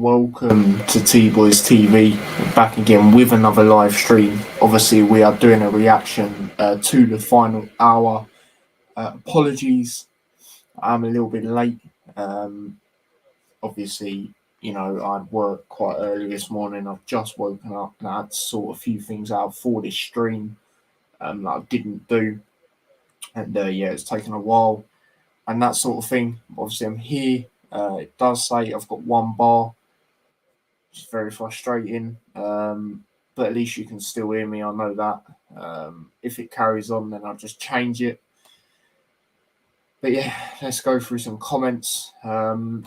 Welcome to T Boys TV, back again with another live stream. Obviously, we are doing a reaction to the final hour. Apologies, I'm a little bit late. Obviously, I'd worked quite early this morning. I've just woken up and I had to sort a few things out for this stream that I didn't do. And it's taken a while and that sort of thing. Obviously, I'm here. It does say I've got one bar. It's very frustrating, but at least you can still hear me. I know that. If it carries on, then I'll just change it. But yeah, let's go through some comments. Wildground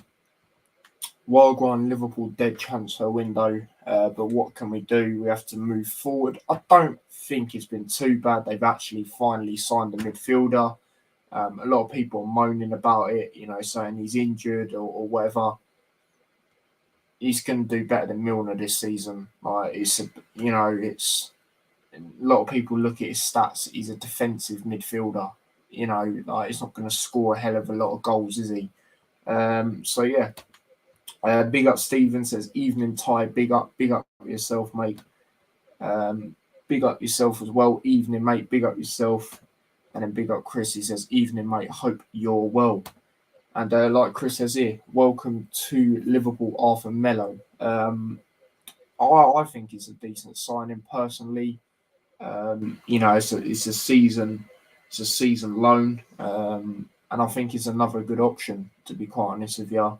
Liverpool dead transfer window, but what can we do? We have to move forward. I don't think it's been too bad. They've actually finally signed a midfielder. A lot of people are moaning about it, saying he's injured or whatever. He's going to do better than Milner this season. It's a lot of people look at his stats. He's a defensive midfielder. He's not going to score a hell of a lot of goals, is he? Big up Stephen says, evening Ty, big up yourself, mate. Big up yourself as well, evening mate, big up yourself. And then big up Chris, he says, evening mate, hope you're well. And like Chris says here, welcome to Liverpool, Arthur Melo. I think he's a decent signing personally. It's a season loan, and I think it's another good option, to be quite honest with you.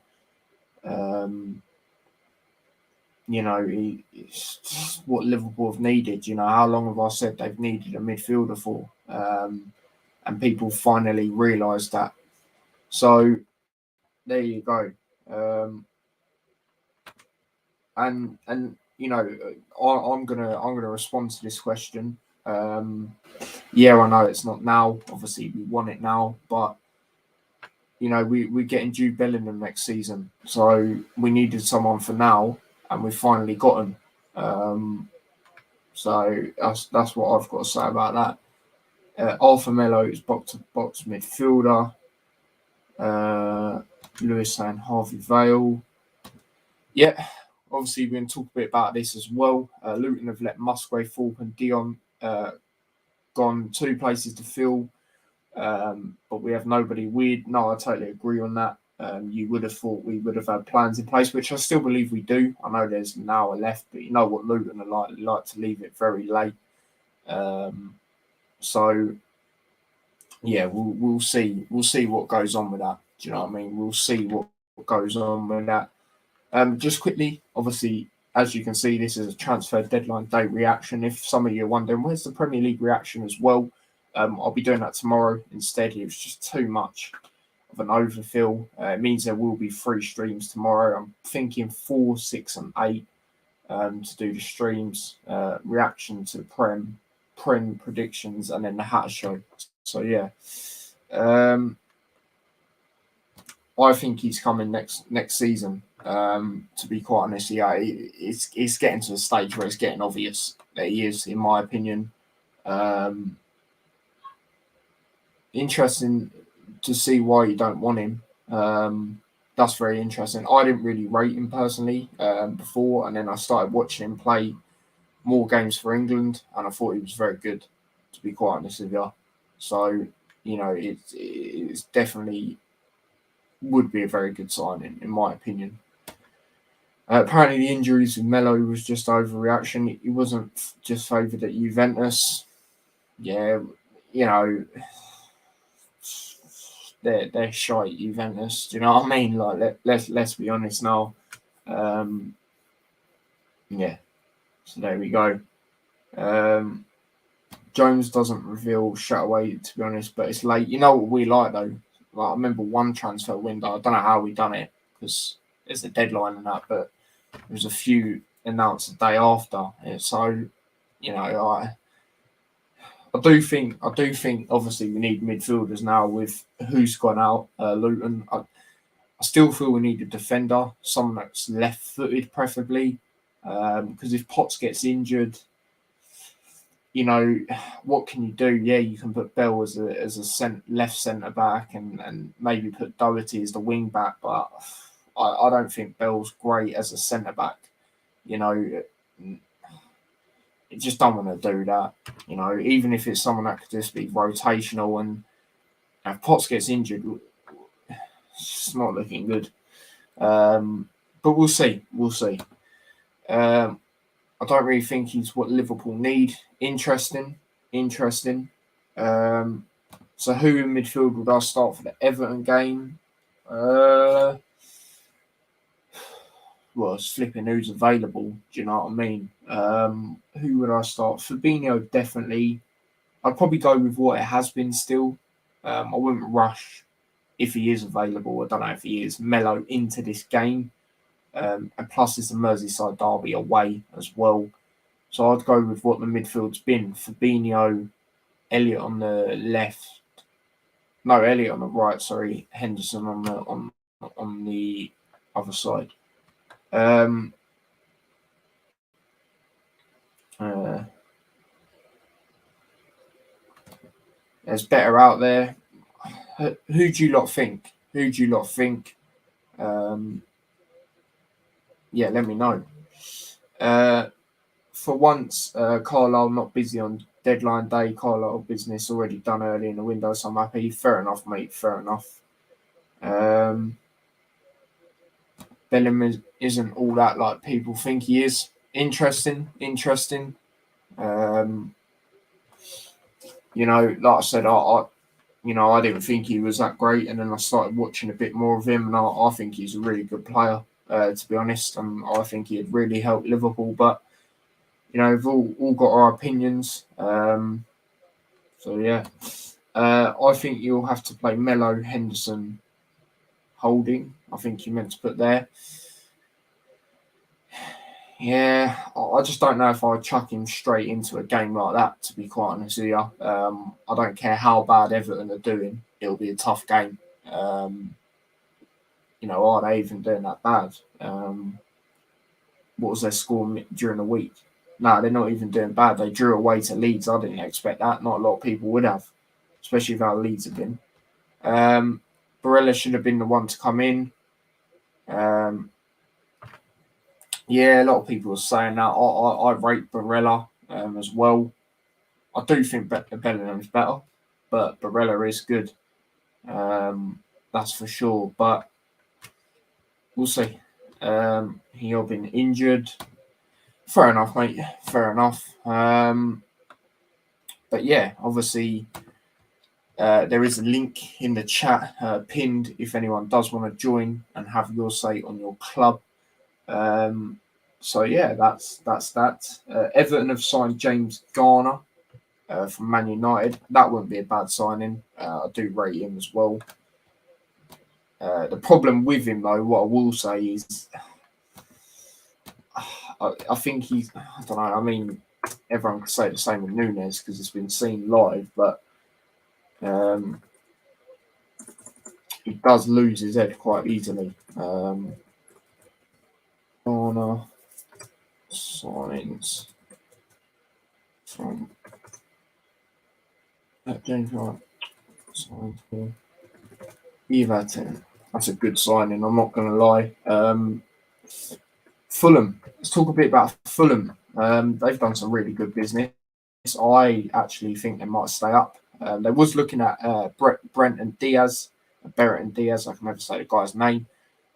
It's what Liverpool have needed. How long have I said they've needed a midfielder for? And people finally realised that. So there you go. I'm gonna respond to this question. I know it's not now. Obviously, we want it now, but we're getting Jude Bellingham next season, so we needed someone for now, and we finally got him. So that's what I've got to say about that. Arthur Melo is box midfielder. Lewis saying Harvey Vale. Yeah, obviously we're going to talk a bit about this as well. Luton have let Musgrave, Thorpe and Dion gone two places to fill, but we have nobody weird. No, I totally agree on that. You would have thought we would have had plans in place, which I still believe we do. I know there's an hour left, but you know what Luton are like to leave it very late. We'll see. We'll see what goes on with that. Do you know what I mean? We'll see what goes on with that. Just quickly, obviously, as you can see, this is a transfer deadline day reaction. If some of you are wondering, where's the Premier League reaction as well? I'll be doing that tomorrow instead. It was just too much of an overfill. It means there will be 3 streams tomorrow. I'm thinking 4, 6 and 8 to do the streams, reaction to Prem predictions, and then the Hatter show. So yeah, I think he's coming next season. To be quite honest, it's getting to a stage where it's getting obvious that he is, in my opinion. Interesting to see why you don't want him. That's very interesting. I didn't really rate him personally before, and then I started watching him play more games for England, and I thought he was very good, to be quite honest with you. So, it's definitely would be a very good signing, in my opinion. Apparently, the injuries with Melo was just overreaction. He wasn't just favoured at Juventus. Yeah, they're shite Juventus. Do you know what I mean? Like, let's be honest now. So there we go. Jones doesn't reveal Shutaway, to be honest, but it's late. You know what we like though? Like, I remember one transfer window. I don't know how we done it because there's a deadline and that, but there was a few announced the day after. So, I do think obviously we need midfielders now with who's gone out. Luton. I still feel we need a defender, someone that's left-footed preferably, because if Potts gets injured, what can you do? Yeah, you can put Bell as a left centre back and maybe put Doherty as the wing back, but I don't think Bell's great as a centre back. You know, you just don't want to do that. You know, even if it's someone that could just be rotational, and if Potts gets injured, it's not looking good. But we'll see. We'll see. I don't really think he's what Liverpool need. Interesting. So who in midfield would I start for the Everton game? Well, it's flipping who's available. Do you know what I mean? Who would I start? Fabinho, definitely. I'd probably go with what it has been still. I wouldn't rush if he is available. I don't know if he is mellow into this game. And plus, it's a Merseyside derby away as well. So I'd go with what the midfield's been. Fabinho, Elliott on the left. No, Elliott on the right. Sorry, Henderson on the other side. There's better out there. Who do you lot think? Yeah, let me know. For once, Carlisle not busy on deadline day. Carlisle business already done early in the window, so I'm happy. Fair enough, mate. Fair enough. Bellingham isn't all that like people think he is. Interesting. You know, like I said, I didn't think he was that great, and then I started watching a bit more of him, and I think he's a really good player, to be honest. And I think he'd really help Liverpool, but you know, we've all got our opinions. So yeah, I think you'll have to play Mello, Henderson, Holding. I think you meant to put there. Yeah, I just don't know if I'd chuck him straight into a game like that, to be quite honest with you. I don't care how bad Everton are doing, it'll be a tough game. You know, are they even doing that bad? What was their score during the week? No, they're not even doing bad. They drew away to Leeds. I didn't expect that. Not a lot of people would have, especially if how Leeds have been. Barella should have been the one to come in. Yeah, a lot of people are saying that. I rate Barella as well. I do think Bellingham's better, but Barella is good. That's for sure. But we'll see. He'll been injured. Fair enough, mate. Fair enough. But yeah, obviously, there is a link in the chat pinned if anyone does want to join and have your say on your club. So yeah, that's that. Everton have signed James Garner from Man United. That wouldn't be a bad signing. I do rate him as well. The problem with him, though, what I will say is, I think he's. I don't know. I mean, everyone could say the same with Nunes because it's been seen live, but he does lose his head quite easily. Garner signs from James Wright. Signed for Everton. That's a good signing. I'm not going to lie. Fulham. Let's talk a bit about Fulham. They've done some really good business. I actually think they might stay up. They was looking at Brenton Diaz, Bertrand Diaz. I can never say the guy's name.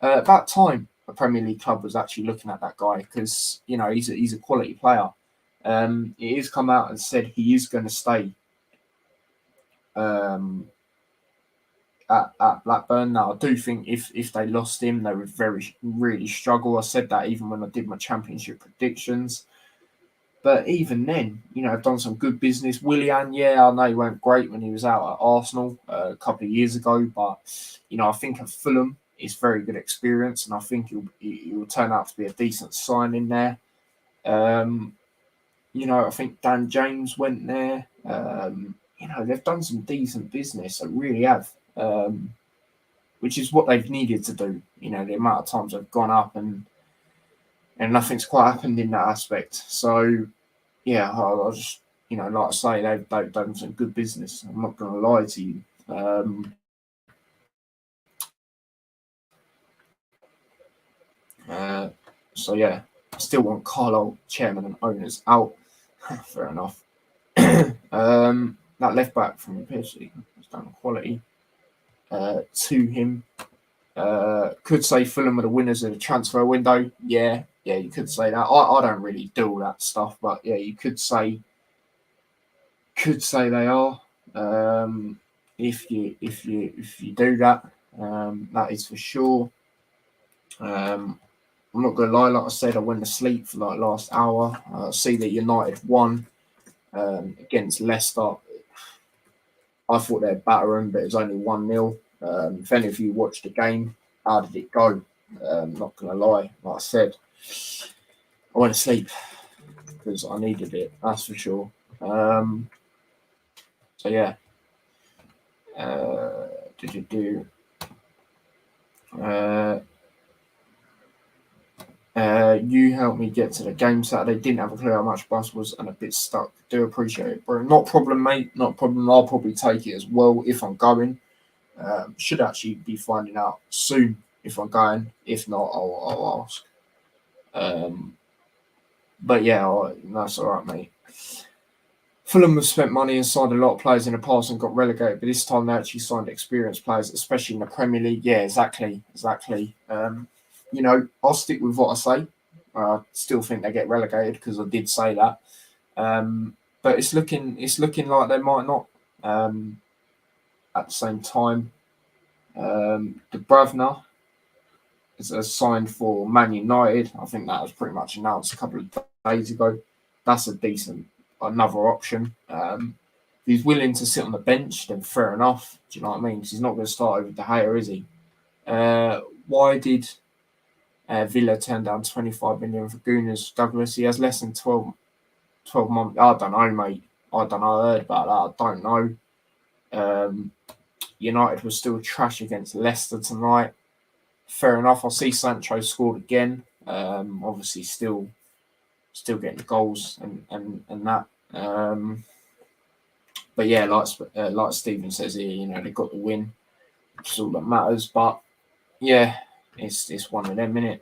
About time a Premier League club was actually looking at that guy because you know he's a quality player. He has come out and said he is going to stay at Blackburn. Now I do think if they lost him, they would really struggle. I said that even when I did my championship predictions. But even then, you know, I've done some good business. Willian, yeah, I know he went great when he was out at Arsenal a couple of years ago, but you know, I think at Fulham it's very good experience, and I think he'll turn out to be a decent signing there. You know, I think Dan James went there. You know, they've done some decent business. They really have, which is what they've needed to do. You know, the amount of times they've gone up and nothing's quite happened in that aspect. So, yeah, I'll just, you know, like I say, they've done some good business. I'm not going to lie to you. So yeah, I still want Carlo, chairman and owners out. Fair enough. That left back from PSG was down quality to him. Could say Fulham are the winners of the transfer window. Yeah, you could say that. I don't really do all that stuff, but yeah, you could say they are. If you do that, that is for sure. I'm not gonna lie, like I said, I went to sleep for like last hour. See that United won against Leicester. I thought they'd batter them, but it was only 1-0. If any of you watched the game, how did it go? Not gonna lie, like I said, I went to sleep because I needed it. That's for sure. So yeah. You helped me get to the game Saturday. Didn't have a clue how much bus was and a bit stuck. Do appreciate it, bro. Not a problem, mate. Not a problem. I'll probably take it as well if I'm going. Should actually be finding out soon if I'm going. If not, I'll ask. But yeah, that's all right, mate. Fulham have spent money and signed a lot of players in the past and got relegated, but this time they actually signed experienced players, especially in the Premier League. Yeah, exactly. I'll stick with what I say. I still think they get relegated because I did say that. But it's looking like they might not. At the same time, Dubravka is signed for Man United. I think that was pretty much announced a couple of days ago. That's another option. If he's willing to sit on the bench, then fair enough. Do you know what I mean? Because he's not going to start over De Gea, is he? Why did Villa turn down 25 million for Gunas Douglas? He has less than 12 months. I don't know, mate. I don't know. I heard about that. I don't know. United was still trash against Leicester tonight. Fair enough. I see Sancho scored again. Obviously, still getting the goals and that. But yeah, like Stephen says here, they got the win, which is all that matters. But yeah, it's one of them, innit?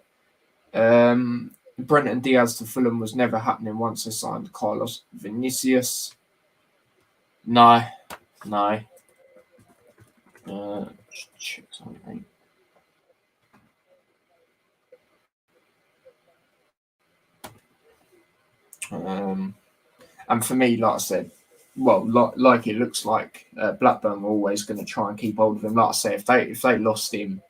Brenton Diaz to Fulham was never happening once they signed Carlos Vinicius. No. Check something. And for me, like I said, well, like it looks like Blackburn were always going to try and keep hold of him. Like I said, if they lost him,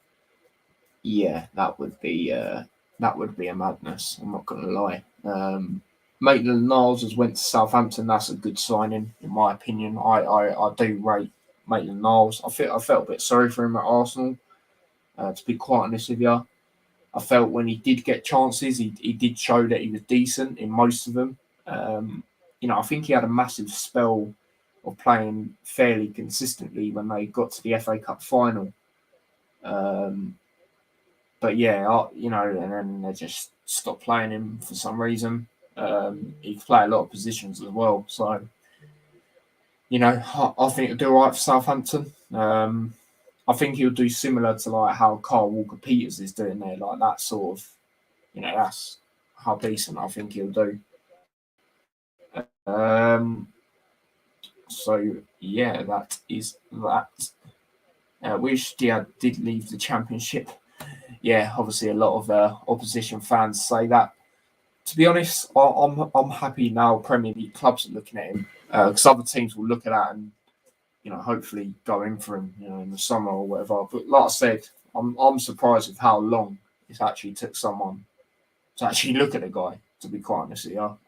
yeah, that would be a madness. I'm not going to lie. Maitland-Niles has went to Southampton. That's a good signing, in my opinion. I do rate Maitland-Niles. I felt a bit sorry for him at Arsenal. To be quite honest with you, I felt when he did get chances, he did show that he was decent in most of them. I think he had a massive spell of playing fairly consistently when they got to the FA Cup final. But yeah, and then they just stopped playing him for some reason. He can play a lot of positions as well. So, I think he'll do all right for Southampton. I think he'll do similar to like how Carl Walker-Peters is doing there, like that sort of, that's how decent I think he'll do. So yeah, that is that. Wish Diaz did leave the Championship. Yeah, obviously a lot of opposition fans say that. To be honest, I'm happy now Premier League clubs are looking at him because other teams will look at that and hopefully go in for him in the summer or whatever. But like I said, I'm surprised with how long it actually took someone to actually look at the guy. To be quite honest with you,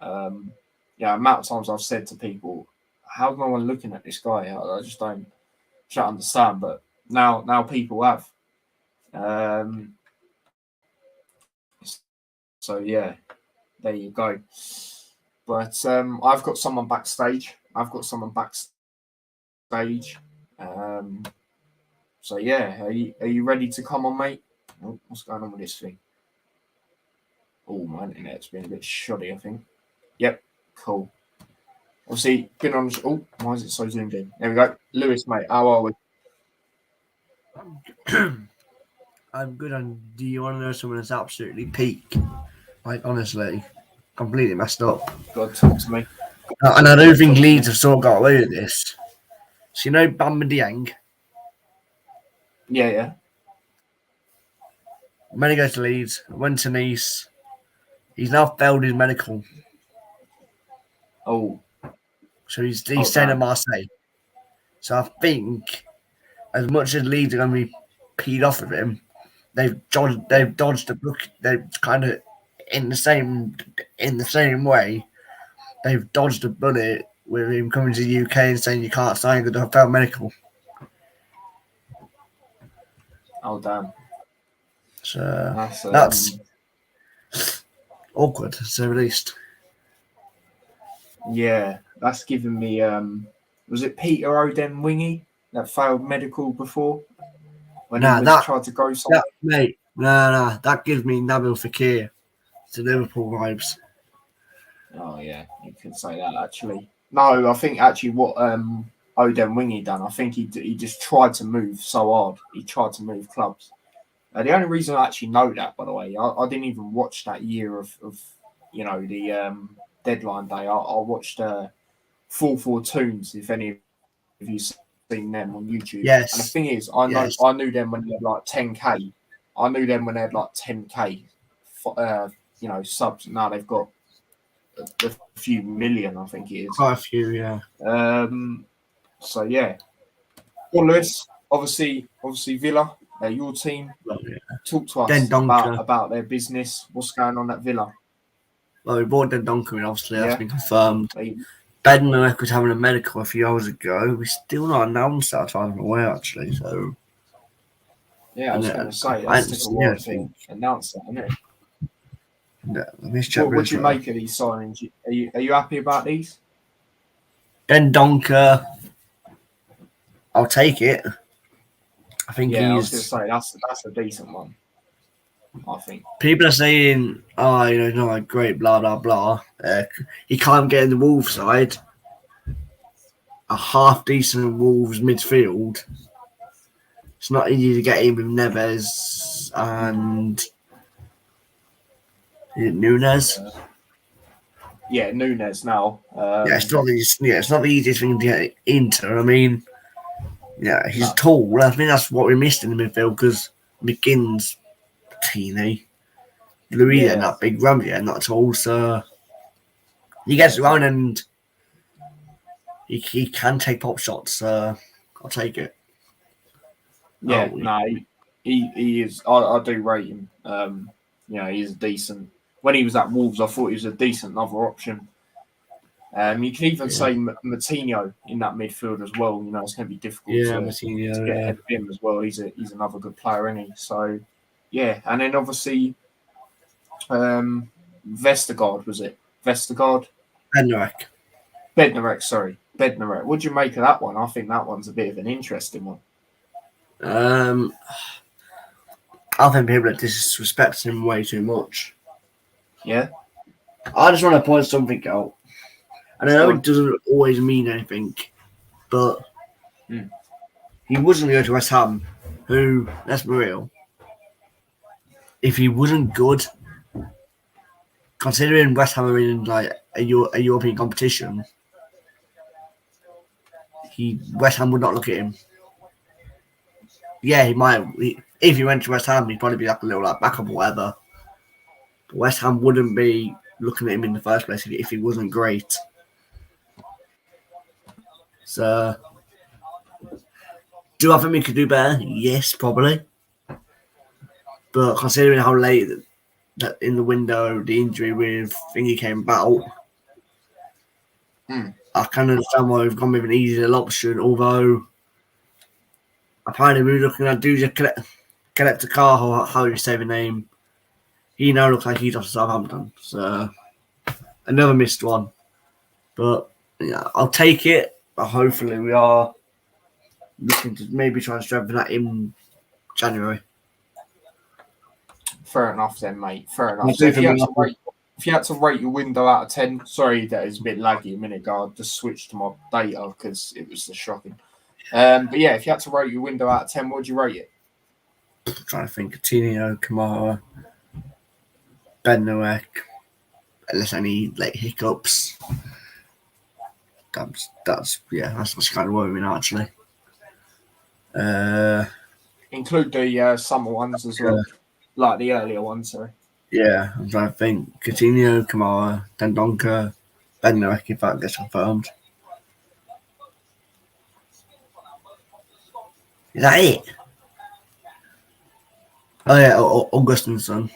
amount of times I've said to people, "How's no one looking at this guy?" I just don't understand. But now people have. So yeah, there you go. But I've got someone backstage. So yeah, are you ready to come on, mate? Oh, what's going on with this thing? Oh, my internet's been a bit shoddy, I think. Yep, cool. Obviously, been on. Oh, why is it so zoomed in? There we go. Lewis, mate, how are we? I'm good. And do you want to know someone that's absolutely peak? Like honestly, completely messed up. God, talk to me. And I don't think Talk to Leeds me. have sort of got away with this. So you know Bamba Dieng, Yeah. when he goes to Leeds, went to Nice. He's now failed his medical, Oh, so he's oh, staying at damn. Marseille. So I think, as much as Leeds are going to be peed off of him, they've Yeah. dodged the book. They've kind of in the same way. They've dodged a bullet with him coming to the UK and saying you can't sign the failed medical. Oh, damn. So That's that's awkward, to say the least. yeah. That's given me was it Peter Oden Wingy that failed medical before when he Nah, was tried to go somewhere? that mate, nah, that gives me Nabil Fekir to Liverpool vibes. Oh yeah, you could say that actually. No, I think actually what Oden Wingy done, I think he just tried to move so hard. He tried to move clubs. The only reason I actually know that, by the way, I didn't even watch that year of the deadline day. I watched 4 Tunes, if any of you seen them on YouTube. And the Yes, thing is, yes. I knew them when they had like 10k. I knew them when they had like 10k, subs. Now they've got a few million, I think it is. Quite a few, yeah. So yeah. Well, Lewis, obviously Villa, your team. Well, yeah. Talk to Den us Donker. about their business. What's going on at Villa? Well, we bought Den Donker in, obviously, that's Yeah. been confirmed. Bednarek was having a medical a few hours ago. We still not announced that, as far as I'm aware, actually. So, Yeah, I was going to say that's took a while to announce that, isn't it? Yeah, let me check. What do you make of these signings? Are you happy about these? Den Donker, I'll take it. I think I was going to say that's a decent one. I think people are saying, "Oh, he's not like great, blah blah blah." He can't get in the Wolves side. A half decent Wolves midfield. It's not easy to get in with Neves and Nunes. Yeah, Nunes now. It's not the easiest thing to get into. I mean, yeah, he's tall. I think that's what we missed in the midfield because McGinn's teeny. Louis and that big Ramsey and not tall, so he gets around and he can take pop shots. So I'll take it. Yeah, he is. I do rate him. He's decent. When he was at Wolves, I thought he was a decent other option. You can even say Moutinho in that midfield as well. It's going to be difficult to get ahead of him as well. He's another good player, isn't he? So, yeah. And then obviously, Vestergaard, was it? Vestergaard? Bednarek, sorry. Bednarek. What do you make of that one? I think that one's a bit of an interesting one. I think people are disrespecting him way too much. Yeah? I just want to point something out. And I know it doesn't always mean anything, but he wasn't going to West Ham, who, let's be real, if he wasn't good, considering West Ham are in like a European competition, West Ham would not look at him. Yeah, he might. If he went to West Ham, he'd probably be like a little like backup or whatever. But West Ham wouldn't be looking at him in the first place if he wasn't great. So, do I think we could do better? Yes, probably. But considering how late that in the window the injury with Thingy came about, I can understand why we've gone with an easier option. Although, apparently we were looking at Duja Collector, how you say the name. He now looks like he's off to Southampton. So, another missed one. But, yeah, I'll take it. But hopefully we are looking to maybe try and strengthen that in January. Fair enough then, mate. Fair enough. So if you had to rate your window out of 10, sorry that is a bit laggy a minute ago. I just switched to my data because it was just shocking. But yeah, if you had to rate your window out of 10, what would you rate it? trying to think. Coutinho, Kamara, Ben Noek. Unless any late hiccups. That's kind of worrying actually. Include the summer ones as well, like the earlier ones. Sorry. Yeah, I'm trying to think. Coutinho, Kamara, Dendonka, Ben Noek if that gets confirmed. Is that it? Oh yeah, Augustinson.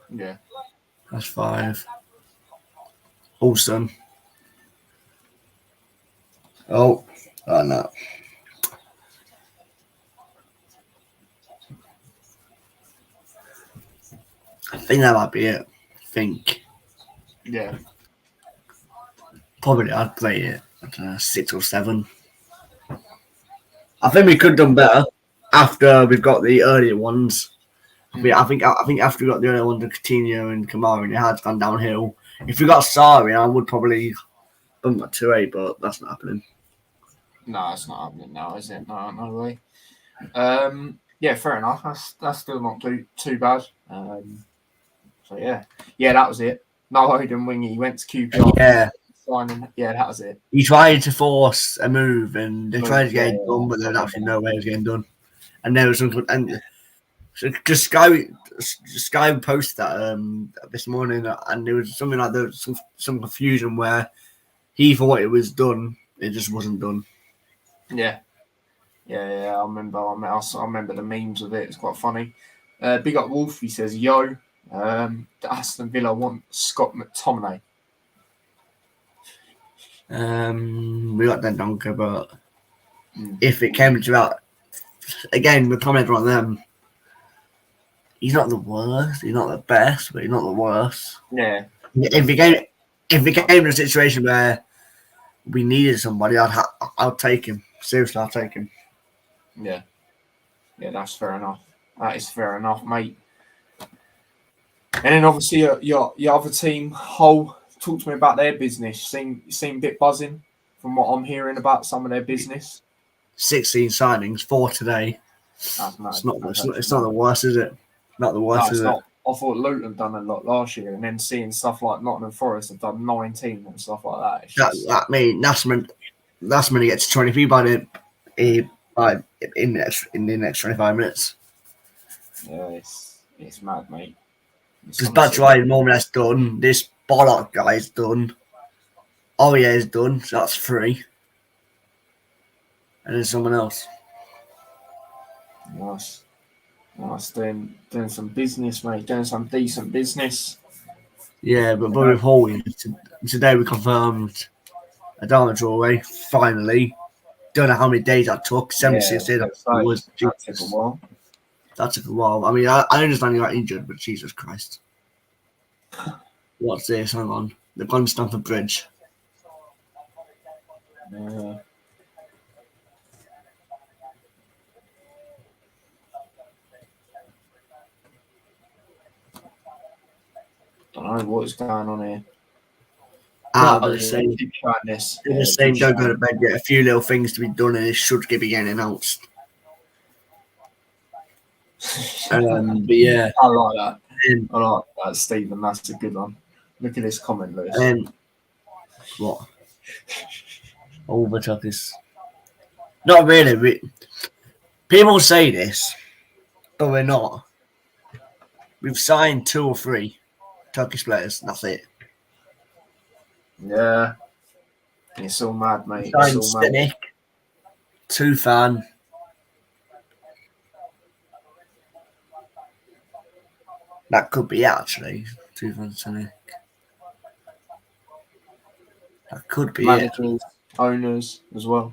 Yeah. That's 5. Olsen. Oh no. I think that might be it. I think. Yeah. Probably I'd play it at 6 or 7. I think we could have done better after we've got the earlier ones. I think after we got the earlier ones, the Coutinho and Kamara, and it had gone downhill. If we got Sarri, I would probably bump that to 8, but that's not happening. No, it's not happening now, is it? No way. Yeah, fair enough. That's still not too bad. So yeah, that was it. No Odin Wingy. He went to QPR. Yeah. Yeah, that was it. He tried to force a move, and they tried to get it done, but there was actually no way it was getting done. And there was some, and so just Sky posted that this morning, and there was something like there was some confusion where he thought it was done, it just wasn't done. Yeah. I remember the memes of it. It's quite funny. Big up Wolf. He says, "Yo, Aston Villa want Scott McTominay." We got Dendonka, but if it came to that, again, the comment on them, he's not the worst, he's not the best, but he's not the worst. Yeah. If it came to a situation where we needed somebody, I'll take him. Seriously, I'll take him. Yeah, that's fair enough. That is fair enough, mate. And then obviously your other team, Hull. Talk to me about their business. Seem a bit buzzing from what I'm hearing about some of their business. 16 signings, 4 today. It's not the worst, is it? Not the worst, is it? I thought Luton done a lot last year, and then seeing stuff like Nottingham Forest have done 19 and stuff like that. That's when he gets to 23 in the next 25 minutes. Yeah, it's mad, mate. Because Batshuayi more or less done. This Bollock guy's done. Aurier's done, so that's 3. And then someone else. Nice. Doing some business, mate. Doing some decent business. Yeah, but with Hull, today we confirmed Adama Traore, finally. Don't know how many days that took. 76 days. That took a while. That took a while. I mean, I understand he got injured, but Jesus Christ. What's this? Hang on. They've gone to Stamford Bridge. Yeah. Don't know what is going on here. They're saying don't go to bed yet. A few little things to be done, and it should be getting announced. But yeah, I like that. I like that, Stephen. That's a good one. Look at this comment, Lewis. What? Overtook us. Not really. People say this, but we're not. We've signed 2 or 3 Turkish players. That's it. Yeah. It's all mad, mate. Signed Stenik, Tufan. That could be actually Tufan Stenik. That could be managers, owners as well.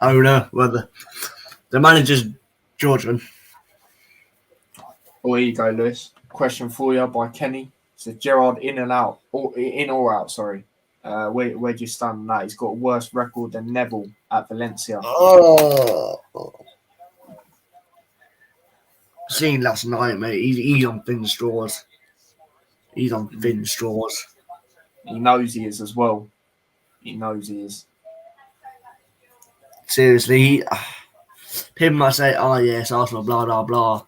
Owner, whether the manager's Georgian. Oh, here you go, Lewis. Question for you by Kenny. So Gerrard in or out, sorry. Where do you stand on that? He's got a worse record than Neville at Valencia. Oh. Seen last night, mate. He's on thin straws. He knows he is as well. He knows he is. Seriously, people might say, "Oh yes, Arsenal, blah blah blah."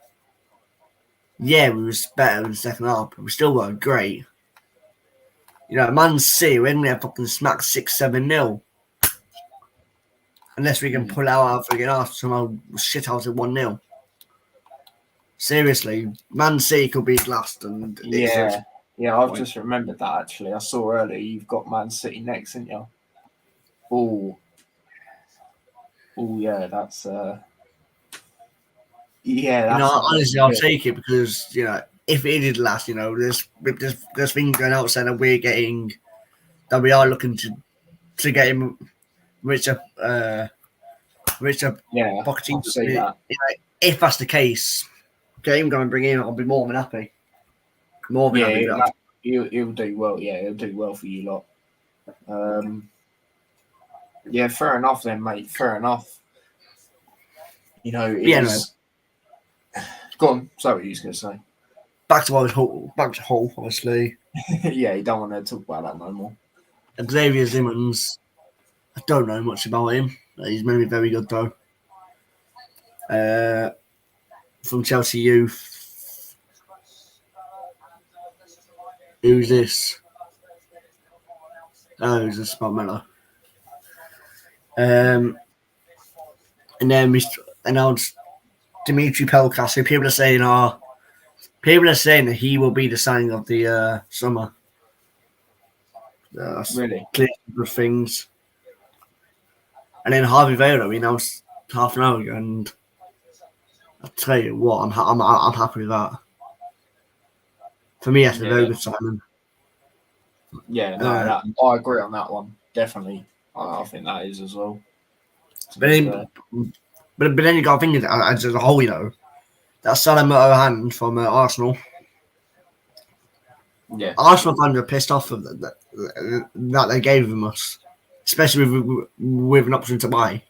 Yeah, we was better in the second half, but we still weren't great. You know, Man City, we're gonna fucking smack 6-7-0. Unless we can pull out our friggin' arse somehow shit out at 1-0. Seriously, Man City could beat last, and Yeah, I've just remembered that actually. I saw earlier you've got Man City next, didn't you? Yeah, that's yeah. you know, That's honestly, I'll take it because if it did last, there's things going out saying that we are looking to get him Richard yeah. Pochettino. I'll see that. If that's the case, get him going and bring him. I'll be more than happy. More than happy. He'll do well. Yeah, he'll do well for you lot. Yeah, fair enough then, mate. Fair enough. You know, it's go on. Sorry, what you was going to say. Back to Hull, obviously. Yeah, you don't want to talk about that no more. Xavier Simmons, I don't know much about him. He's maybe very good though. From Chelsea Youth. Who's this? Oh, it's this Spot Miller. And then we announced Dimitri Pelkas, who people are saying that he will be the signing of the summer. Really? Clear good things. And then Harvey Vela, we announced half an hour ago, and I'll tell you what, I'm happy with that. For me, that's a very good signing. Yeah, no, I agree on that one. Definitely, I think that is as well. But then you got to think of it as a whole, that Salamoto hand from Arsenal. Yeah, Arsenal fans are pissed off of that they gave them us, especially with an option to buy.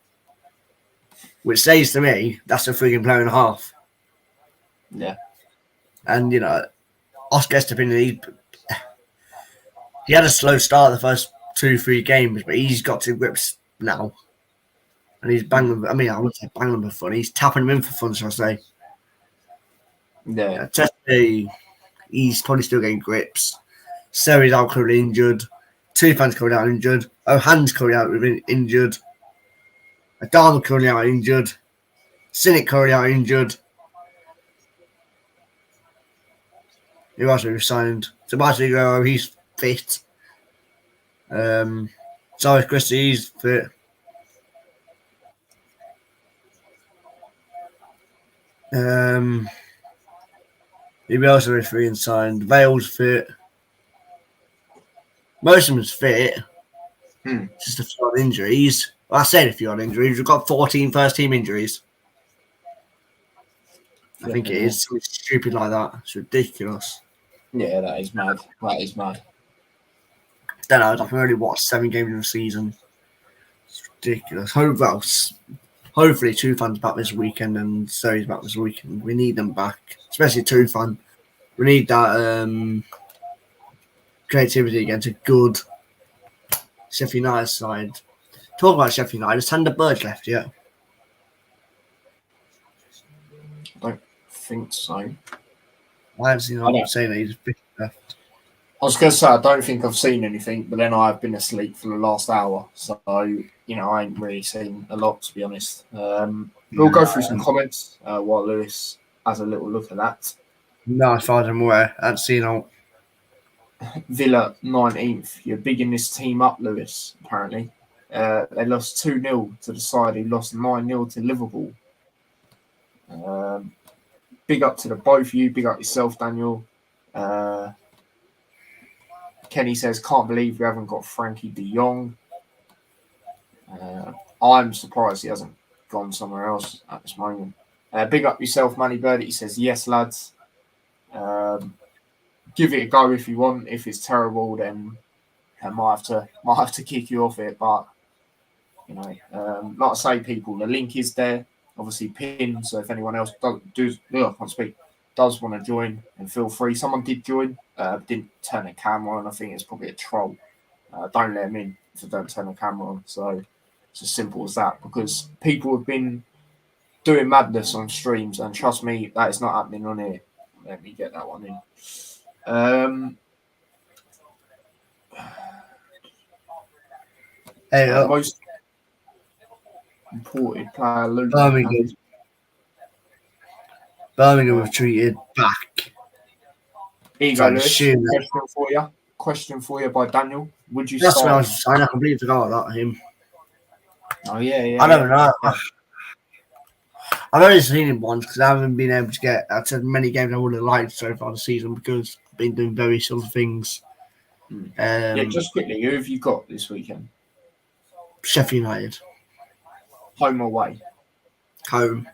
Which says to me that's a freaking player and a half. Yeah, and Oscar Estepinian, he had a slow start the first 2-3 games, but he's got to grips now. And he's banging. I mean, I wouldn't say banging them for fun. He's tapping them in for fun, shall I say? Yeah. Testy, he's probably still getting grips. Seri's out currently injured. Tufan's currently out injured. Ohan's currently out injured. Adama currently out injured. Cynic currently out injured. Who else have we signed? Sebastian Aguero, he's fit. Cyrus Christie, he's fit. Who else have we free and signed? Vale's fit. Most of them's fit. Just a few odd injuries. Well, I said a few odd injuries. We've got 14 first team injuries. I think it is something stupid like that. It's ridiculous. Yeah, that is mad. That is mad. Don't know. I've only watched 7 games in the season. It's ridiculous. Hopefully, Tufan's back this weekend and Seri's back this weekend. We need them back, especially Tufan. We need that creativity against a good Sheffield United side. Talk about Sheffield United. Has Sander Berge left yet? I don't think so. I haven't seen him saying that he's left. I was going to say, I don't think I've seen anything, but then I've been asleep for the last hour. So, I ain't really seen a lot, to be honest. We'll go through some comments while Lewis has a little look at that. No, as far as I'm aware, I haven't seen all. Villa 19th. You're bigging this team up, Lewis, apparently. They lost 2-0 to the side who lost 9-0 to Liverpool. Big up to the both of you. Big up yourself, Daniel. Kenny says, can't believe we haven't got Frankie de Jong. I'm surprised he hasn't gone somewhere else at this moment. Big up yourself, Manny Bird. He says, yes, lads. Give it a go if you want. If it's terrible, then I might have to kick you off it. But like I say, people, the link is there. Obviously pinned. So if anyone else does want to join, and feel free. Someone did join, didn't turn a camera on. I think it's probably a troll. Don't let them in if they don't turn a camera on. So it's as simple as that. Because people have been doing madness on streams, and trust me, that is not happening on here. Let me get that one in. Hey, Most imported player, Luke. Birmingham have treated back. Here you So go, I'm Lewis. assuming- Question for you by Daniel. Would you That's what I start? was saying. I completely forgot about him. Oh yeah. I don't know. I've only seen him once because I haven't been able to get as many games I would have liked so far this season because I've been doing very sort of things. Yeah, just quickly, who have you got this weekend? Sheffield United, Home or away? home.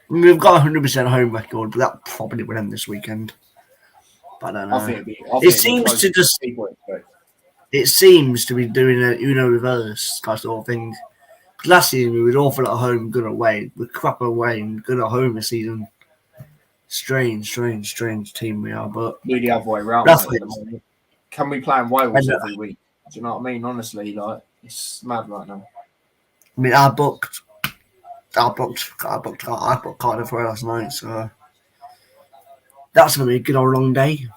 I mean, we've got 100% home record, but that probably will end this weekend. But I don't know. I think it'd be It seems to just. It seems to be doing a Uno reverse kind of sort of thing. Last season we were awful at home, good away. We're crap away and good at home this season. Strange team we are, but do the other way around. That's Mate, at the moment. Can we play in Wales every week? Do you know what I mean? Honestly, like it's mad right now. I mean, I booked Cardiff for last night, so that's gonna be a good old long day.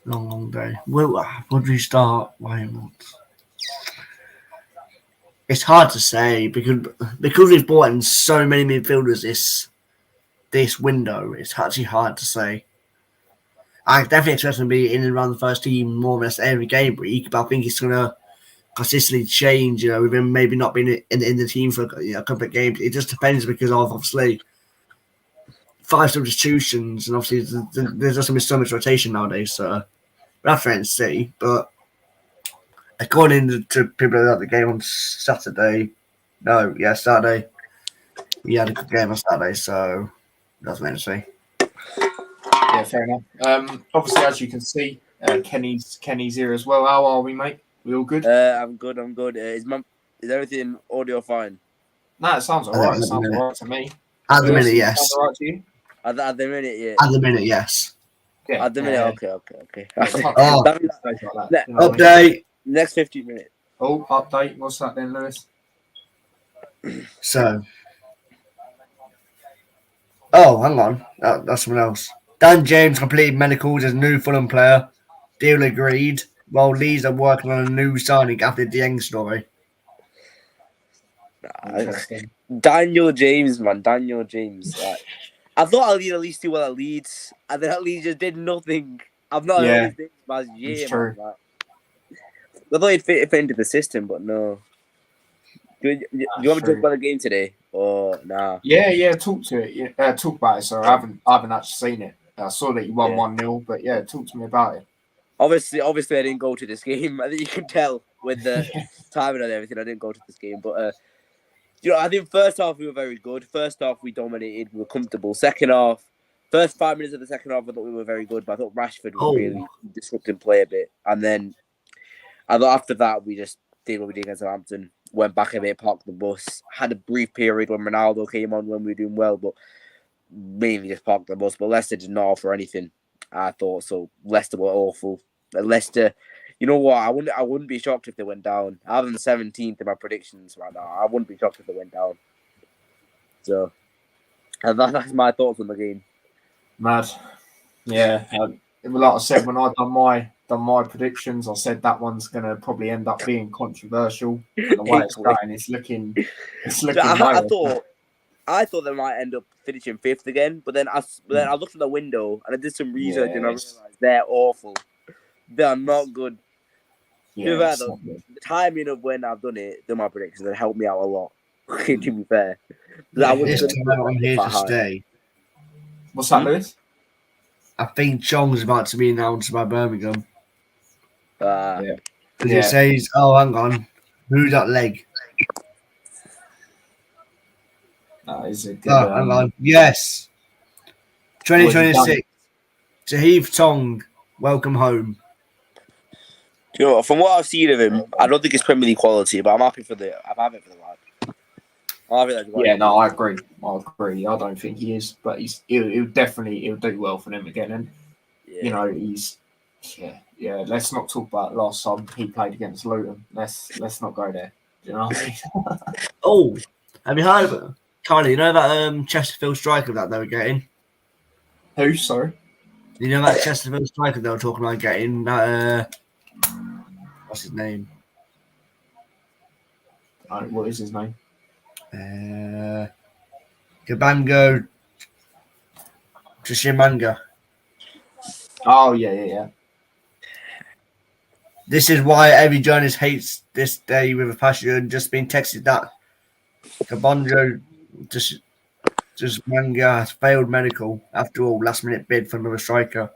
Long day. Well, when do we start? Why not? It's hard to say because we've bought in so many midfielders this window. It's actually hard to say. I definitely expect them to be in and around the first team more or less every game week, but I think it's gonna consistently change. You know, with him maybe not being in the team for a couple of games. It just depends because of obviously 5 substitutions and obviously there's just been so much rotation nowadays. So we're not trying to see, but according to people at the game on Saturday, Saturday, we had a good game on Saturday, so that's meant to see. Yeah, fair enough. Obviously, as you can see, Kenny's here as well. How are we, mate? We all good? I'm good. Is everything audio fine? No, it sounds alright. It sounds alright to me. At the minute, yes. Sounds alright to you? At the minute, yeah. At the minute, yes. Yeah. At the minute, okay. Update. Next 15 minutes. Oh, update. What's that then, Lewis? So. Oh, hang on. That's someone else. Dan James completed medicals as new Fulham player. Deal agreed. While Leeds are working on a new signing after the Dieng story. Daniel James, man. Daniel James. Like, I thought I'd at least do well at Leeds, and then at Leeds just did nothing. I've not heard his name last year, man. Like, I thought he'd fit into the system, but no. Do you want to talk about the game today, or nah? Yeah. Talk to it. Talk about it. So I haven't actually seen it. I saw that you won 1-0, but yeah, talk to me about it. Obviously, I didn't go to this game. I think you can tell with the timing and everything. I didn't go to this game, but I think first half we were very good. First half we dominated. We were comfortable. Second half, first 5 minutes of the second half, I thought we were very good, but I thought Rashford was really disrupting play a bit. And then I thought after that we just did what we did against Southampton. Went back a bit, parked the bus. Had a brief period when Ronaldo came on when we were doing well, but mainly just parked the bus. But Leicester did not offer anything. I thought so. Leicester were awful. Leicester, you know what? I wouldn't be shocked if they went down. I have them 17th in my predictions right now. I wouldn't be shocked if they went down. So, and that's my thoughts on the game. Mad. Yeah. Like I said, when I done my predictions, I said that one's gonna probably end up being controversial. And the way it's going, it's looking. I thought they might end up finishing 5th again, but then I looked at the window and I did some research and I realized they're awful. They are not good. Yeah, the timing of when I've done my predictions, has helped me out a lot. To be fair, I'm here to stay. What's that, Lewis? I think Chong's about to be announced by Birmingham. It says, "Oh, hang on, who's that leg?" That is a good. Hang on. Yes, 2026. Tahith Tong, welcome home. You know, from what I've seen of him, I don't think it's Premier League quality, but I'm happy for the lad. I agree. I don't think he is, but he'll do well for them again. And you know, let's not talk about last time he played against Luton. Let's not go there. Do you know what I mean? Oh, have you heard of it? Carly, you know that Chesterfield striker that they were getting? Who? Sorry. You know that Chesterfield striker they were talking about getting? That what's his name? What is his name? Kabango Chimanga. Oh yeah. This is why Evie Jones hates this day with a passion. Just been texted that Kabonjo just manga has failed medical after all. Last minute bid for another striker.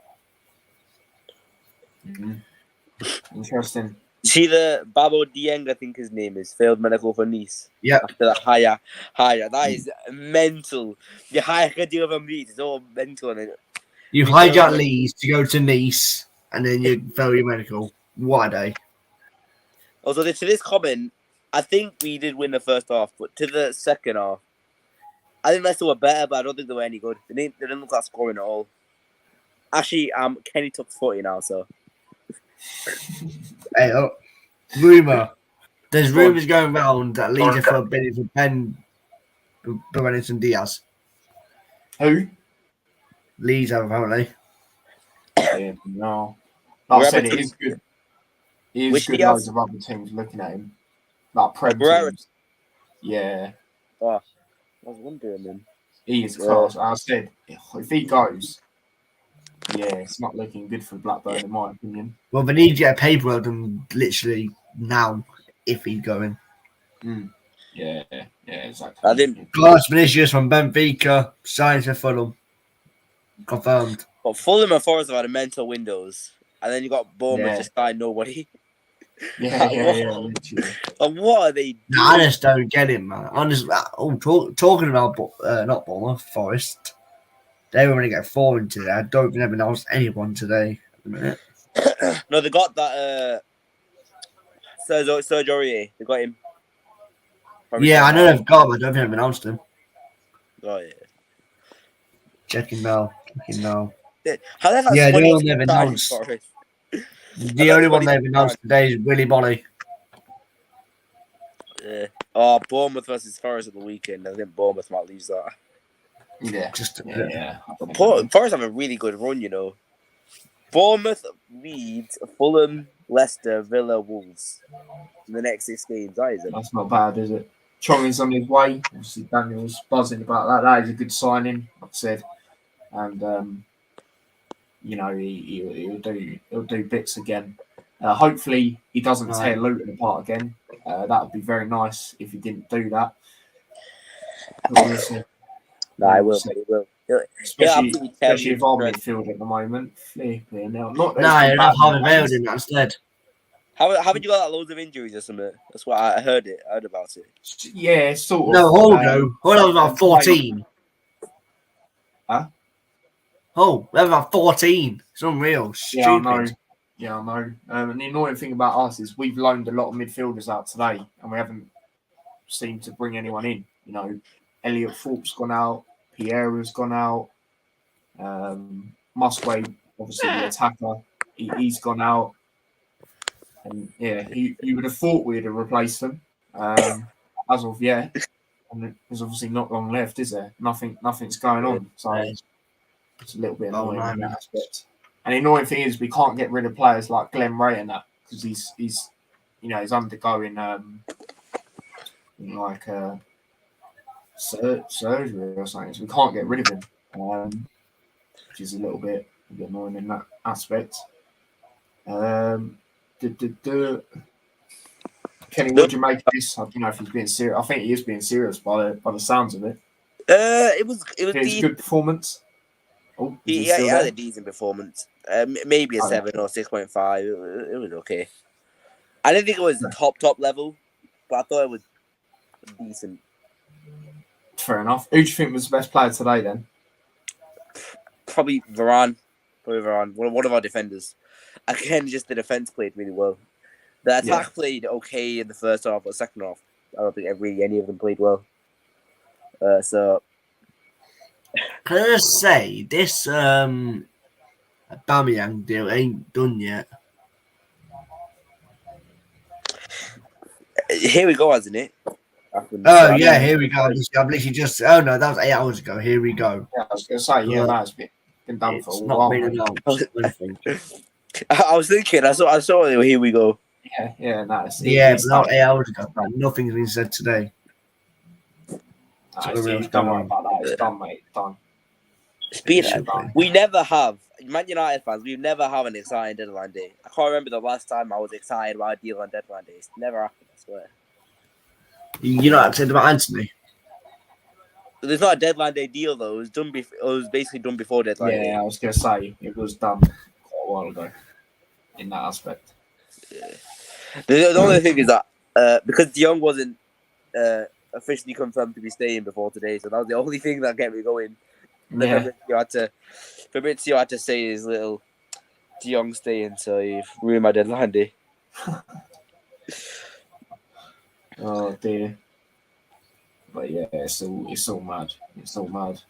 Interesting. See the Babo Dieng, I think his name is, failed medical for Nice. Yeah. After that higher. That is mental. The higher deal of Leeds is all mental. And You hijack Leeds to go to Nice and then you fail your medical. What a day. Also, to this comment, I think we did win the first half, but to the second half, I think Leicester were better, but I don't think they were any good. They didn't look like scoring at all. Actually, Kenny took 40 now, so. Hey, rumour. There's rumours going around that Leeds are for bidding for Ben Benson Diaz. Who? Leeds have apparently. Yeah, no. Like I said, it is good. It is Which good. Diaz? Loads of other teams looking at him, like Prem teams. Yeah, Oh, I was wondering then. he is class. I said, if he goes, yeah, it's not looking good for Blackburn in my opinion. Well, they need to get a paper done literally now if he's going. Yeah, exactly. I didn't. Glass Vinicius from Benfica signed for Fulham. Confirmed. But Fulham and Forest have had a mental windows, and then you got Bournemouth Yeah. just signed nobody. Yeah, literally. Like, what are they doing? No, I just don't get it, man. Talking about not Bournemouth, Forest. They were going to get 4 in today. I don't think they've announced anyone today at the minute. No, they got that Serge Aurier. They got him. Yeah, I know they've got him. I don't think they've announced him. Oh, yeah. Checking now. How they Yeah, had they 20 all never announced. Forest? The only one they've announced today is Willy Bolly. Yeah. Oh, Bournemouth versus Forest at the weekend. I think Bournemouth might lose that. Yeah, yeah. Forest have a really good run, you know. Bournemouth, Leeds, Fulham, Leicester, Villa, Wolves in the next 6 games. That's not bad, is it? Chong is on his way. Obviously, Daniel's buzzing about that. That is a good signing, like I said. And you know, he'll do bits again. Hopefully, he doesn't tear Luton apart again. That would be very nice if he didn't do that. No, I will. He will. Especially if our midfield at the moment. Flipping out. Not No, you're not Harvey Vale in that instead. Haven't you got that loads of injuries or something? That's what I heard about it. Yeah, sort of. No, hold on about 14. Huh? Oh, we have about 14. It's unreal. Stupid. Yeah, I know. And the annoying thing about us is we've loaned a lot of midfielders out today, and we haven't seemed to bring anyone in. You know, Elliot Thorpe's gone out, Pierre's gone out, Musgrave, obviously the attacker, he's gone out. And yeah, you would have thought we'd have replaced them. As of yet, and there's obviously not long left, is there? Nothing's going on. So it's a little bit annoying in that aspect. And the annoying thing is we can't get rid of players like Glenn Ray and that because he's undergoing surgery or something. So we can't get rid of him, which is a little bit annoying in that aspect. Kenny, what do you make of this? I don't know if he's being serious. I think he is being serious by the sounds of it. It was a good performance. Oh, he had a decent performance. Maybe a 7 or 6.5. It was okay. I didn't think it was top level, but I thought it was decent. Fair enough. Who do you think was the best player today then? Probably Varane. One of our defenders. Again, just the defense played really well. The attack played okay in the first half, but second half, I don't think really any of them played well. So, can I just say this Aubameyang deal ain't done yet? Here we go, hasn't it? Oh yeah, here we go. I've literally just. Oh no, that was 8 hours ago. Here we go. Yeah, I was going to say, yeah, Well, that's been done It's for a not while. been mate. announced. I think. I was thinking. I saw it. Here we go. Yeah, no, Yeah, it's but that was done. 8 hours ago. But nothing's been said today. Nah, So it's- what's don't going worry on? about that. It's done, mate. It's done. Speaking It of, should be. we never have Man United fans. We never have an exciting deadline day. I can't remember the last time I was excited about a deal on deadline day. It's never happened. I swear. You know what I said about Anthony? There's not a deadline day deal though. It was done. It was basically done before deadline day. Yeah, I was going to say, it was done quite a while ago in that aspect. The only thing is that because De Jong wasn't officially confirmed to be staying before today, so that was the only thing that kept me going. Yeah, Fabrizio had to say his little De Jong staying, so he ruined my deadline day. oh dear. But yeah, it's all mad. It's all mad.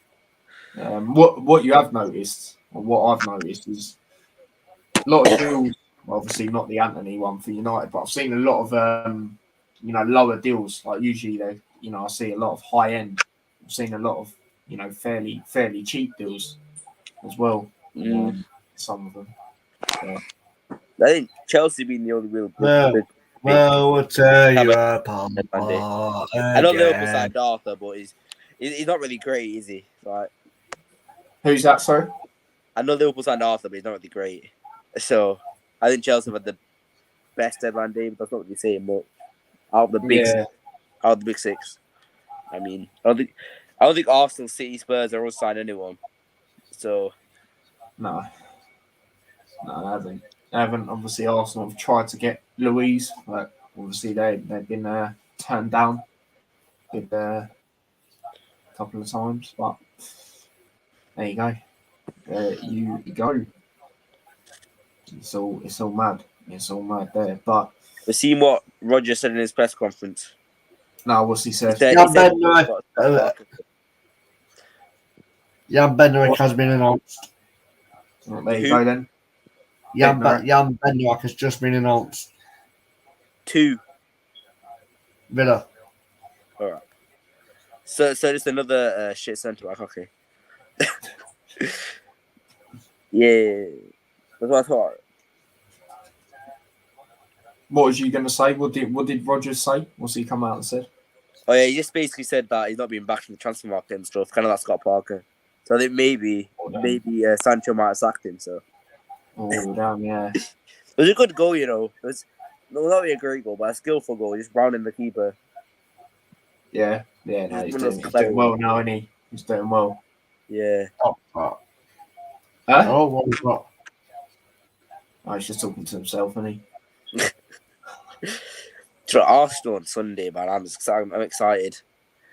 What you have noticed, or what I've noticed, is a lot of deals. Obviously, not the Anthony one for United, but I've seen a lot of lower deals. Like usually, I see a lot of high end. I've seen a lot of fairly cheap deals as well. Some of them. I think Chelsea being the only real No. big. Well, we'll tell you apart. I know Liverpool signed Arthur, but he's not really great, is he? Like, Who's that? Sorry. I know Liverpool signed Arthur, but he's not really great. So I think Chelsea have had the best deadline day, but that's not really saying much. Out of the big six. I mean, I don't think Arsenal, City, Spurs are all signed anyone. So No, they haven't. They haven't. Obviously, Arsenal have tried to get Louise, but obviously they've been turned down a couple of times. But there you go. You go. It's all mad. It's all mad there. But we've seen what Roger said in his press conference. no, what's he said? Jan Bednarek has been announced. There you go then. Jan Bednarek has just been announced. 2. Villa. All right. So just another shit centre back. Okay. Yeah, that's what I thought. What was you going to say? What did Rogers say? What's he come out and said? Oh yeah, he just basically said that he's not being back in the transfer market and stuff, kind of like Scott Parker. So I think maybe Sancho might have sacked him. So. Oh damn! Yeah. It was a good goal, you know. It was not really a great goal, but a skillful goal. Just rounding the keeper. Yeah. No, he's doing well now, isn't he? He's doing well. Yeah. Huh? Oh, what was that? Oh, he's just talking to himself, isn't he? Arsenal on Sunday, man. I'm excited.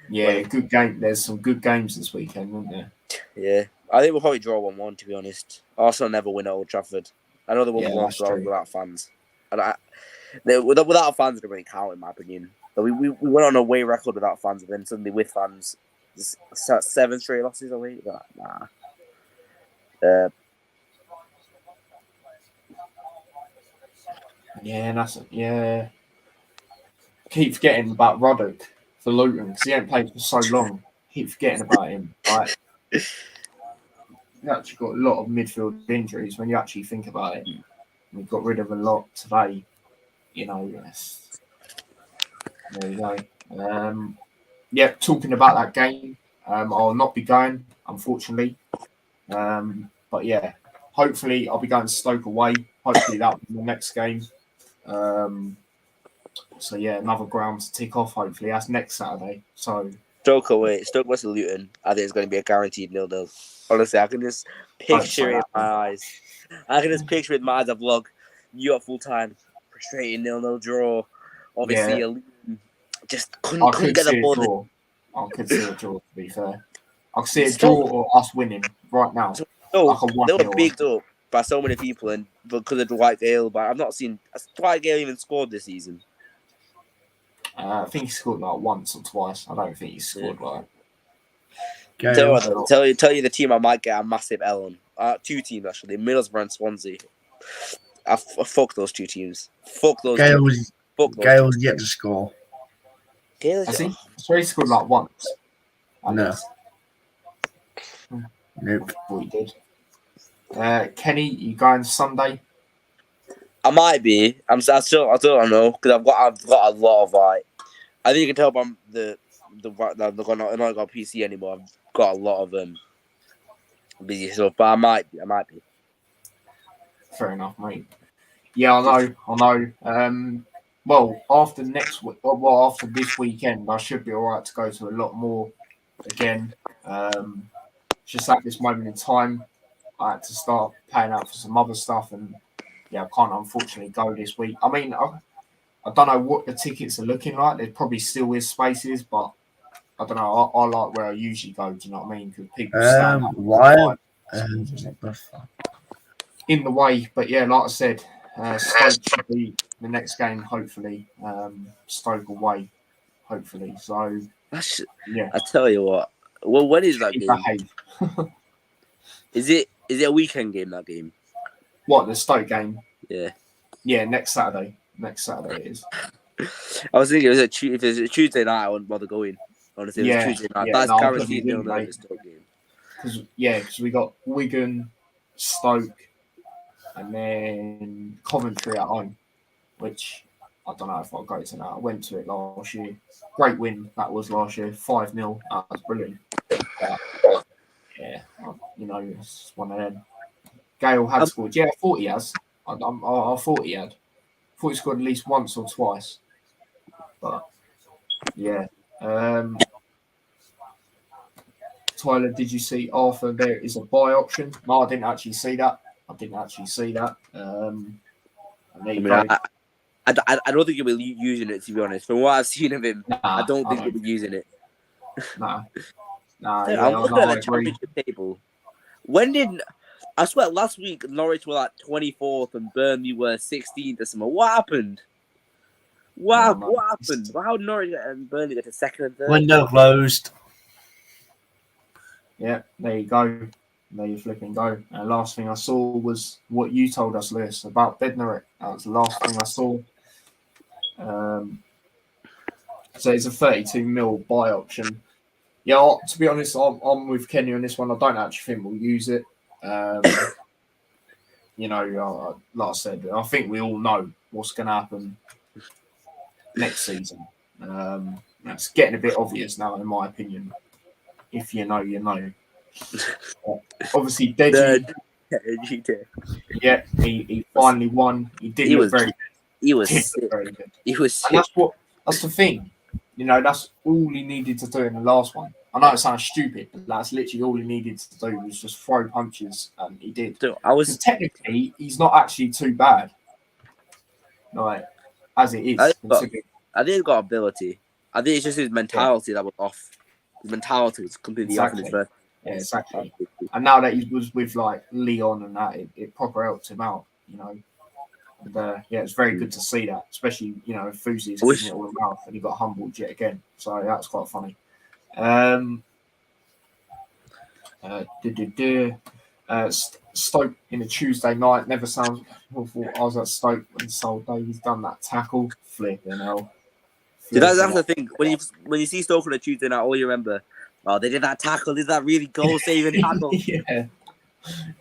Yeah, good game. There's some good games this weekend, isn't there? Yeah. I think we'll probably draw 1-1, to be honest. Arsenal never win at Old Trafford. I know they won once without fans. And without fans, it doesn't really count, in my opinion. But we went on a away record without fans, and then suddenly with fans, 7 straight losses away. Nah. Yeah. Keep forgetting about Ruddock for Luton because he hasn't played for so long. Keep forgetting about him. Like, he's actually got a lot of midfield injuries when you actually think about it. We've got rid of a lot today. Yes. There you go. Talking about that game, I'll not be going, unfortunately. But yeah, hopefully I'll be going to Stoke away. Hopefully that'll be the next game. So yeah, another ground to tick off. Hopefully that's next Saturday. So Stoke away, Stoke versus Luton. I think it's going to be a guaranteed 0-0. Honestly, I can just picture it in my eyes. I can just picture it in my eyes. A vlog. You at full time, frustrating 0-0 draw. Obviously, just couldn't get the ball. I could see a draw. To be fair, I could see a draw or us winning right now. They were bigged up by so many people, and because of Dwight Gale. But I've not seen Dwight Gale even scored this season. I think he scored like once or twice. I don't think he scored like. Tell you the team I might get a massive L on. 2 teams actually, Middlesbrough and Swansea. Fuck those 2 teams. Fuck those. Gale's yet to score. Gale, Has he? So he scored like once. At No. least. Nope. I thought he did. Kenny, you going Sunday? I might be. I don't know because I've got a lot of like. I think you can tell by I'm not got a PC anymore. I've got a lot of busy stuff, but I might be. Fair enough, mate. Yeah, I know. Well, after after this weekend, I should be all right to go to a lot more again. Just at this moment in time, I had to start paying out for some other stuff, and yeah, I can't unfortunately go this week. I mean, I don't know what the tickets are looking like. There probably still is spaces, but I don't know. I like where I usually go. Do you know what I mean? Because people stand up Why? in the way. But yeah, like I said, Stoke should be the next game. Hopefully, Stoke away. Hopefully, so yeah. I tell you what. Well, when is that game? Behave. Is it a weekend game? That game? What, the Stoke game? Yeah. Yeah, next Saturday. Next Saturday it is. I was thinking if it's a Tuesday night, I wouldn't bother going. Honestly, if it's Tuesday night. That's no, guaranteed nil the Stoke game. Because we got Wigan, Stoke, and then Coventry at home, which I don't know if I'll go to now. I went to it last year. Great win that was last year, 5-0. That was brilliant. But, yeah, it's one of them. Gale had scored. Yeah, I thought he has. I thought he had. I thought he scored at least once or twice. But yeah. Tyler, did you see Arthur? There is a buy option. No, I didn't actually see that. And there you go. I don't think he'll be using it, to be honest. From what I've seen of him, I don't think he'll be using it. Nah. I'm looking at the championship table. I swear last week Norwich were like 24th and Burnley were 16th or something. What happened? What happened? How did Norwich and Burnley get to second and third? Window closed. Yeah, there you go. There you flipping go. And last thing I saw was what you told us, Lewis, about Bednarek. That was the last thing I saw. So it's a 32 mil buy option. Yeah, to be honest, I'm with Kenny on this one. I don't actually think we'll use it. Like I said, I think we all know what's going to happen next season. It's getting a bit obvious now, in my opinion. If you know, you know. Obviously, Deji. Yeah, he finally won. He did look very good. He was very good. He was sick. That's the thing. That's all he needed to do in the last one. I know it sounds stupid, but that's literally all he needed to do was just throw punches, and he did. Because technically, he's not actually too bad, like as it is. I think he's got ability. I think it's just his mentality that was off. His mentality was completely off in his first. Yeah, exactly. And now that he was with like Leon and that, it proper helped him out. And it's very good to see that, especially Fuzi's giving it all mouth, and he got humbled yet again. So that's quite funny. Stoke in a Tuesday night never sounds awful. I was at Stoke when Sol Davies done that tackle. Flipping hell. See, that's the thing. When you see Stoke on a Tuesday night, all you remember, they did that tackle. Did that really goal-saving tackle? Yeah,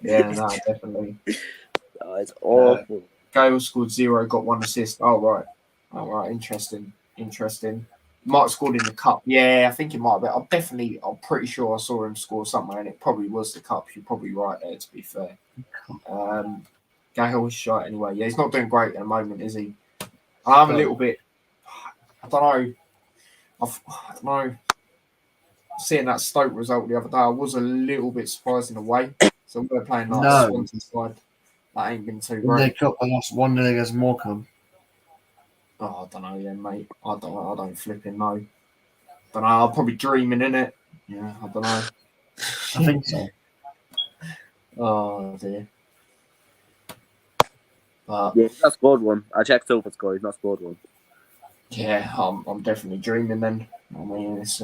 no, definitely. It's awful. Gale scored 0, got 1 assist. Oh, right. Interesting. Might have scored in the cup. Yeah, I think it might have been. I'm pretty sure I saw him score somewhere, and it probably was the cup. You're probably right there, to be fair. Gale was shot anyway. Yeah, he's not doing great at the moment, is he? I'm a little bit. I don't know. Seeing that Stoke result the other day, I was a little bit surprised in a way. So we're playing like Swansea side. That ain't been too great. They got lost 1-0 against Morecambe. Oh, I don't know, mate. I don't flipping know. Don't know. I'm probably dreaming in it. Yeah, I don't know. I think so. Oh dear. He's not scored one. I checked over score. He's not scored one. Yeah, I'm definitely dreaming then. I mean, it's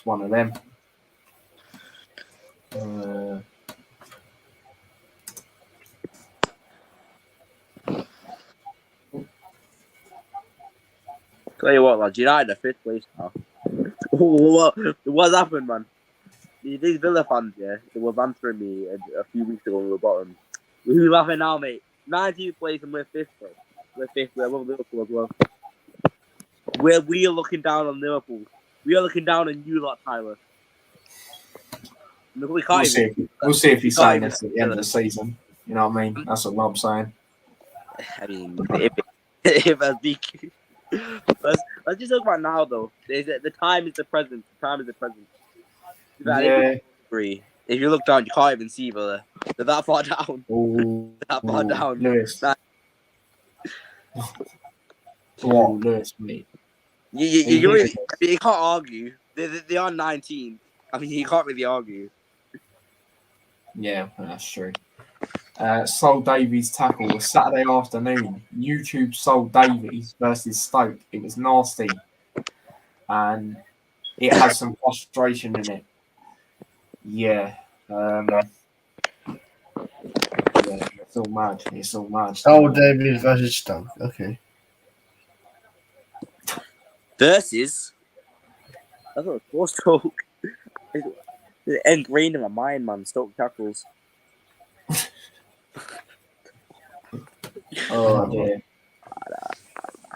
one of them. Tell you what, lads, United are 5th place now. What's happened, man? These Villa fans, yeah, they were bantering me a few weeks ago when we were bottom. Who's laughing now, mate? 19th place and we're 5th, bro. We're 5th. We're above Liverpool as well. We are looking down on Liverpool. We are looking down on you lot, Tyler. Look, we We'll can't see. We'll see if he's can't saying even- this at the end of the season. You know what I mean? That's what I'm saying. I mean, if I speak. Let's just talk about now, though. The time is the present. The time is the present. Yeah. Agree. If you look down, you can't even see, brother. They're that far down. Ooh, That far down. Lewis. That- What? Lewis, mate. You really, I mean, you can't argue. They are 19. I mean, you can't really argue. Yeah, that's true. Sol Davies tackle was Saturday afternoon. YouTube Sol Davies versus Stoke. It was nasty. And it has some frustration in it. Yeah. Yeah, it's all mad. It's all mad. Oh, Davies versus Stoke. Okay. Versus, I thought it was Stoke. It's ingrained in my mind, man. Stoke tackles. Oh, dear.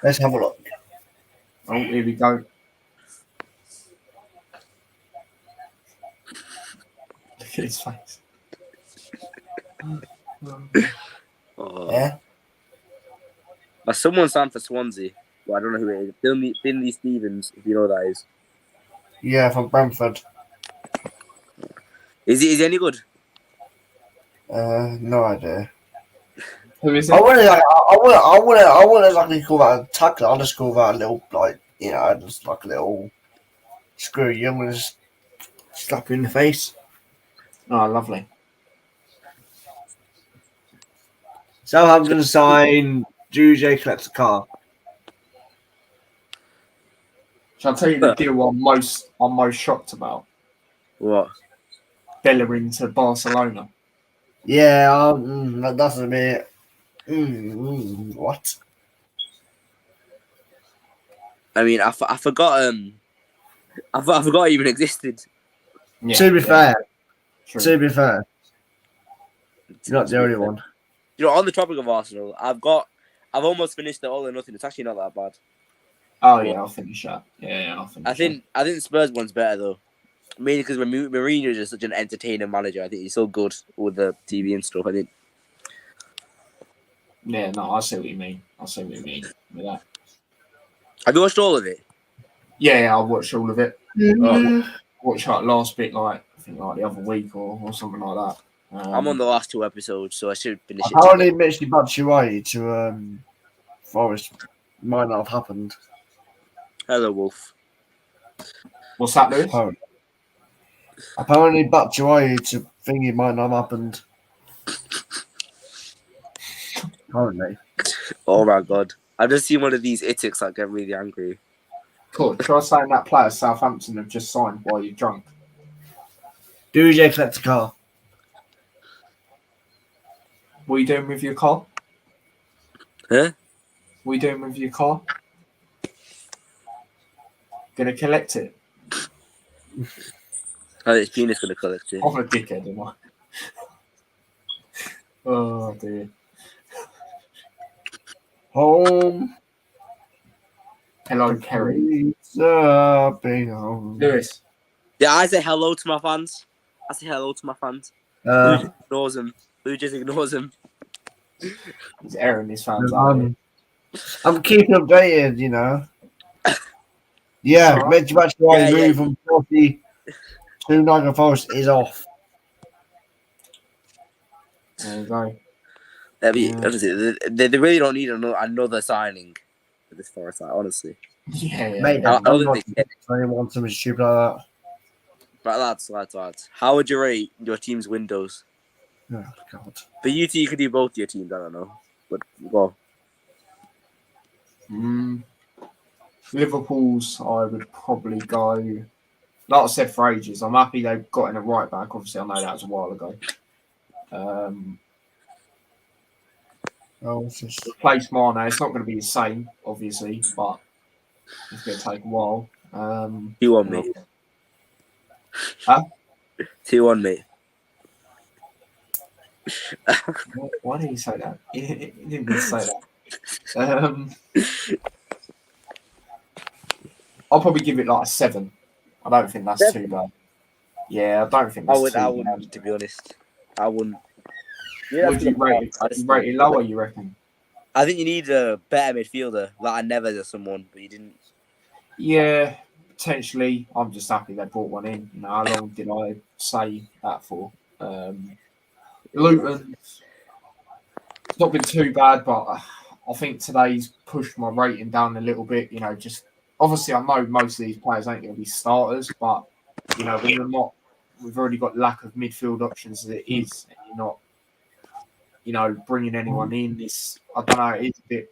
Let's have a look. Oh, here we go. Look at his face. Oh. Yeah. Someone signed for Swansea. Well, I don't know who it is. Finley Stevens, if you know who that is. Yeah, from Brentford. Is he any good? No idea. Who is it? I wouldn't exactly call that a tackle. I just call that a little, just like a little screw you. I'm gonna just slap you in the face. Oh, lovely. Southampton sign Juge collects a car. Shall I tell you the deal I'm most shocked about? What? Bellerin to Barcelona. Yeah, that's a bit. What? I mean, I forgot. I forgot it even existed. Yeah, To be fair, true. you're not the only one. You know, on the topic of Arsenal, I've almost finished the All or Nothing. It's actually not that bad. Oh yeah, I'll finish that. Yeah, I'll finish. I think Spurs one's better though. Mainly because Mourinho is just such an entertaining manager. I think he's so good with the TV and stuff. I think. Yeah, no, I see what you mean. With that. Have you watched all of it? Yeah, I watched all of it. Watched that last bit, I think the other week or something like that. I'm on the last 2 episodes, so I should finish it. Apparently, Mitchy Batshuayi to Forest might not have happened. Hello, Wolf. What's that, Lewis? Apparently, Batshuayi to thingy might not have happened. Apparently. Oh my god. I've just seen one of these itics that get really angry. Cool. Try saying that player Southampton have just signed while you're drunk. Juge collects a car. What are you doing with your car? Huh? What are you doing with your car? Gonna collect it? Oh, his penis gonna collect it. I'm a dickhead, am I? Oh dear. Home. Hello, Kerry. Home. Lewis. Yeah, I say hello to my fans. Who just ignores him. He's airing his fans out here. I'm keeping updated, you know. Yeah, Alright. Mitchy Batshuayi Yeah, move from Chelsea to Nottingham Forest is off. There you go. Honestly, they really don't need another signing for this Forest side, honestly. Yeah. Mate, I I don't don't think they want something stupid like that. Right, lads. How would you rate your team's windows? Oh, God. For you two, you could do both your teams, I don't know. But go. Liverpool's, I would probably go. Like I said for ages, I'm happy they've got in a right back. Obviously, I know that was a while ago. Oh, it's just... Replace Mane. It's not going to be the same, obviously, but It's going to take a while. 2-1, mate. Huh? 2-1, mate. Why did he say that? He didn't mean to say that. I'll probably give it like a 7. I don't think that's too bad. Yeah, I don't think I that's too bad. wouldn't, to be honest. I wouldn't. Would you rate it lower, you reckon? I think you need a better midfielder. Like I never did someone, but you didn't. Yeah, potentially. I'm just happy they brought one in. You know, how long did I say that for? Luton, it's not been too bad, but I think today's pushed my rating down a little bit. You know, just obviously I know most of these players ain't going to be starters, but you know, when you're not, we've already got lack of midfield options as it is, and you're not, you know, bringing anyone in. This, I don't know, it's a bit.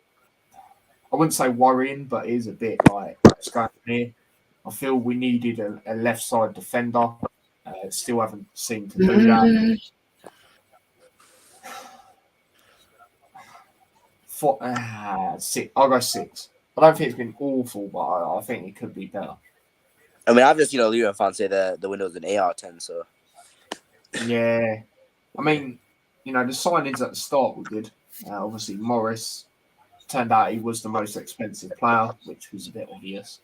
I wouldn't say worrying, but it is a bit like what's going on here. I feel we needed a left side defender. Still haven't seemed to do that. I'll go 6. I don't think it's been awful, but I think it could be better. I mean, I've just Luton fans say the window's an AR10, so Yeah, I mean, you know, the signings at the start were good. Obviously, Morris turned out he was the most expensive player, which was a bit obvious.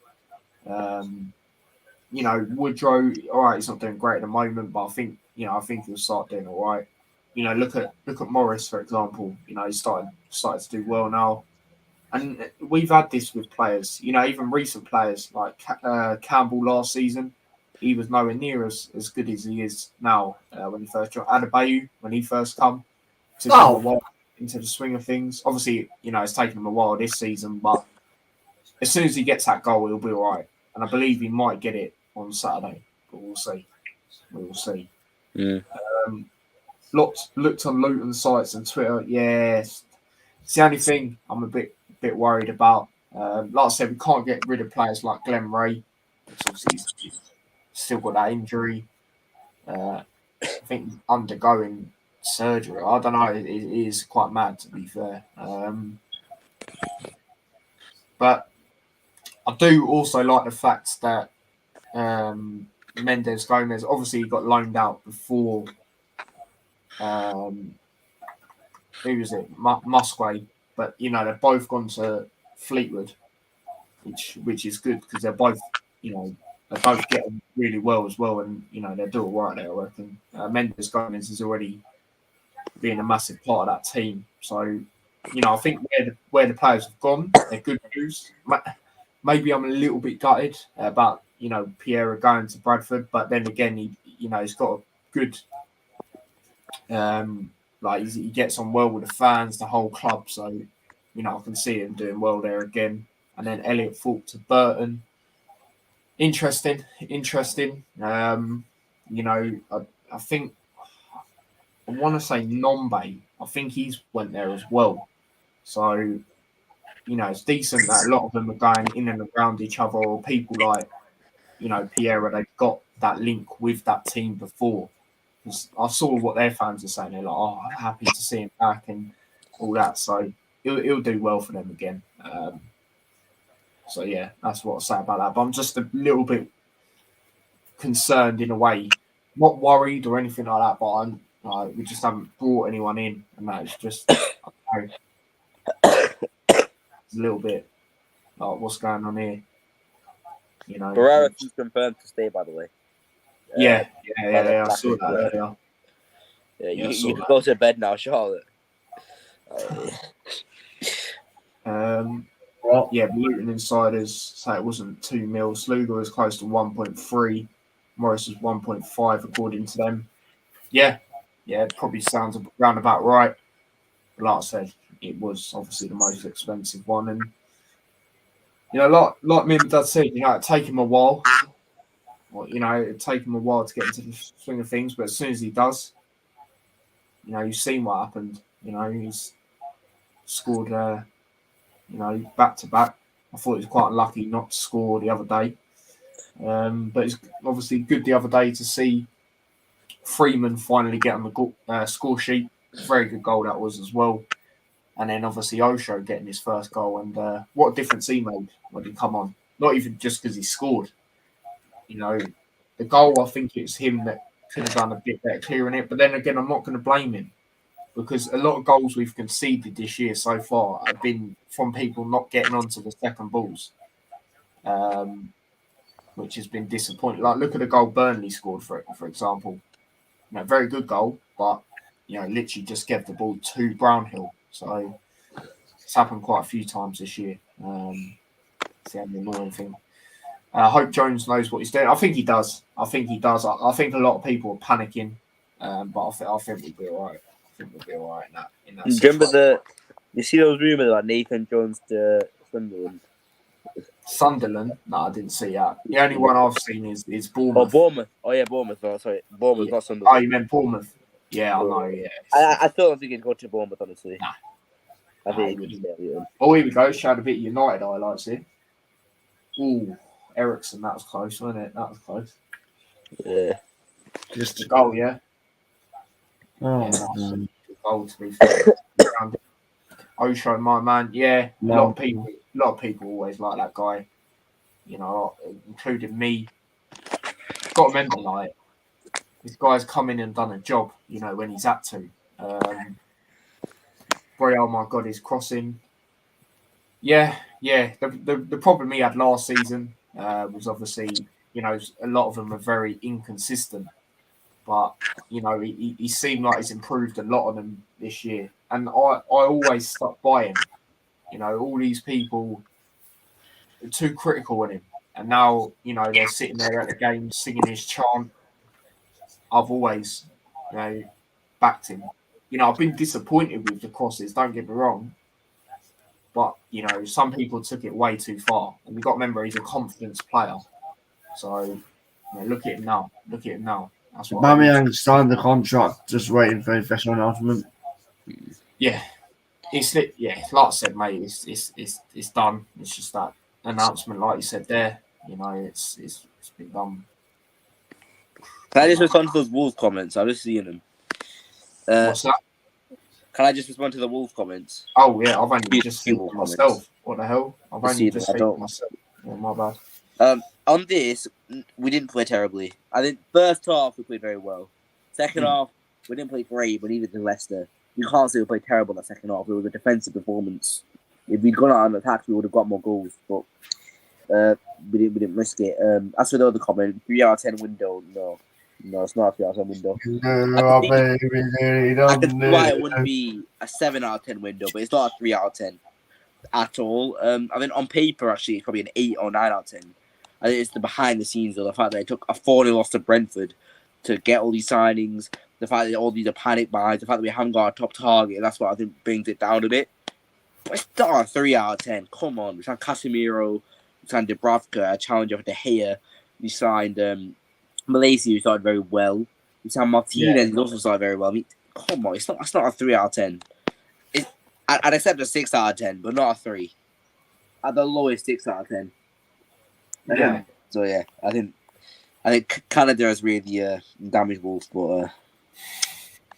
You know, Woodrow, all right, he's not doing great at the moment, but I think he'll start doing all right. You know, look at Morris, for example. You know, he's started to do well now. And we've had this with players, you know, even recent players like Campbell last season. He was nowhere near as good as he is now when he first joined. Adebayo, when he first come into the swing of things. Obviously, you know, it's taken him a while this season, but as soon as he gets that goal, he'll be all right. And I believe he might get it on Saturday, but we'll see. We will see. Mm. Looked on Luton sites and Twitter. Yes, it's the only thing I'm a bit worried about. Like I said, we can't get rid of players like Glenn Ray, which obviously he's still got that injury. I think he's undergoing surgery. I don't know. It is quite mad, to be fair. But I do also like the fact that Mendes Gomez, obviously he got loaned out before. Who was it? Musgrave. But you know, they've both gone to Fleetwood, which is good because they're both, you know, they both get on really well as well, and you know they do all right there. I reckon Mendes Gomez is already being a massive part of that team. So, you know, I think where the players have gone, they're good moves. Maybe I'm a little bit gutted about, you know, Pierre going to Bradford, but then again, he's got a good. Like he gets on well with the fans, the whole club. So, you know, I can see him doing well there again. And then Elliot Falk to Burton. Interesting. You know, I think I want to say Nombe. I think he's went there as well. So, you know, it's decent that a lot of them are going in and around each other, or people like, you know, Piera, they've got that link with that team before. I saw what their fans are saying. They're like, "Oh, I'm happy to see him back," and all that. So he'll do well for them again. So yeah, that's what I'll say about that. But I'm just a little bit concerned in a way, not worried or anything like that. But we just haven't brought anyone in, and that's just it's a little bit like what's going on here. You know, Barrera is confirmed to stay, by the way. Yeah. I saw that earlier. Yeah, you can go to bed now, Charlotte. Yeah, Luton insiders say it wasn't 2 mil. Sluga was close to 1.3. Morris was 1.5 according to them. Yeah, it probably sounds around about right. But like I said, it was obviously the most expensive one, and you know, like me and Dad said, you know, it'd take him a while. Well, you know, it'd take him a while to get into the swing of things, but as soon as he does, you know, you've seen what happened. You know, he's scored, you know, back to back. I thought he was quite unlucky not to score the other day. But it's obviously good the other day to see Freeman finally get on the score sheet. Very good goal that was as well. And then obviously Osho getting his first goal. And what a difference he made when he come on. not even just because he scored. You know, the goal, I think it's him that could have done a bit better clearing it. But then again, I'm not going to blame him because a lot of goals we've conceded this year so far have been from people not getting onto the second balls, which has been disappointing. Like, look at the goal Burnley scored, for example. You know, very good goal, but, you know, literally just gave the ball to Brownhill. So it's happened quite a few times this year. It's the only annoying thing. I hope Jones knows what he's doing. I think he does. I think a lot of people are panicking, but I think we'll be all right. I think we'll be all right in that. Do you remember you see those rumours about Nathan Jones to Sunderland? Sunderland? No, I didn't see that. The only one I've seen is Bournemouth. Oh, Bournemouth. Oh, yeah, Bournemouth. Oh, sorry. Bournemouth, not Oh, Sunderland. you meant Bournemouth? Yeah, I know, yeah. I still don't think he'd go to Bournemouth, honestly. Nah. I Nah, think he he'd stay at Oh, here we go. Showed a bit of United highlights here. Ooh, Ericsson, that was close, wasn't it? That was close. Yeah. Just a goal, yeah? Oh, Yeah, that was a good goal, to be fair. Osho, my man. Yeah, a lot of people always like that guy. You know, including me. Got to remember, like, this guy's come in and done a job, you know, when he's had to. Oh my God, his crossing. Yeah. The problem he had last season was obviously, you know, a lot of them are very inconsistent. But, you know, he seemed like he's improved a lot on them this year. And I always stuck by him. You know, all these people are too critical on him. And now, you know, they're sitting there at the game singing his chant. I've always, you know, backed him. You know, I've been disappointed with the crosses, don't get me wrong. But, you know, some people took it way too far. And you've got to remember, he's a confidence player. So, you know, look at him now. That's what Aubameyang signed the contract, just waiting for his official announcement. Yeah. Like I said, mate, it's done. It's just that announcement, like you said there. You know, it's been done. Can I just respond to those Wolves comments? I'm just seeing them. What's that? Can I just respond to the Wolves comments? Oh yeah, I've only just seen Wolves myself. comments. What the hell? I've Just only see just them, I seen don't- myself. Yeah, my bad. On this, we didn't play terribly. I think first half we played very well. Second half, we didn't play great, but neither did Leicester. You can't say we played terrible in the second half. It was a defensive performance. If we'd gone out on attack, we would have got more goals. But we didn't risk it. As for the other comment, 3 out of 10 window. No, it's not a 3 out of 10 window. I can see why it wouldn't be a 7 out of 10 window, but it's not a 3 out of 10 at all. I think on paper, actually, it's probably an 8 or 9 out of 10. I think it's the behind the scenes, though, the fact that it took a 4-0 loss to Brentford to get all these signings, the fact that all these are panic buys, the fact that we haven't got a top target, that's what I think brings it down a bit. But it's not a 3 out of 10. Come on. We signed Casemiro, we signed Dubravka, a challenger for De Gea. We signed Malaysia, who started very well. We signed Martinez, who also started very well. I mean, come on, that's not a 3 out of 10. I'd accept a 6 out of 10, but not a 3. At the lowest, 6 out of 10. Yeah. So yeah, I think Canada has really damaged Wolves, but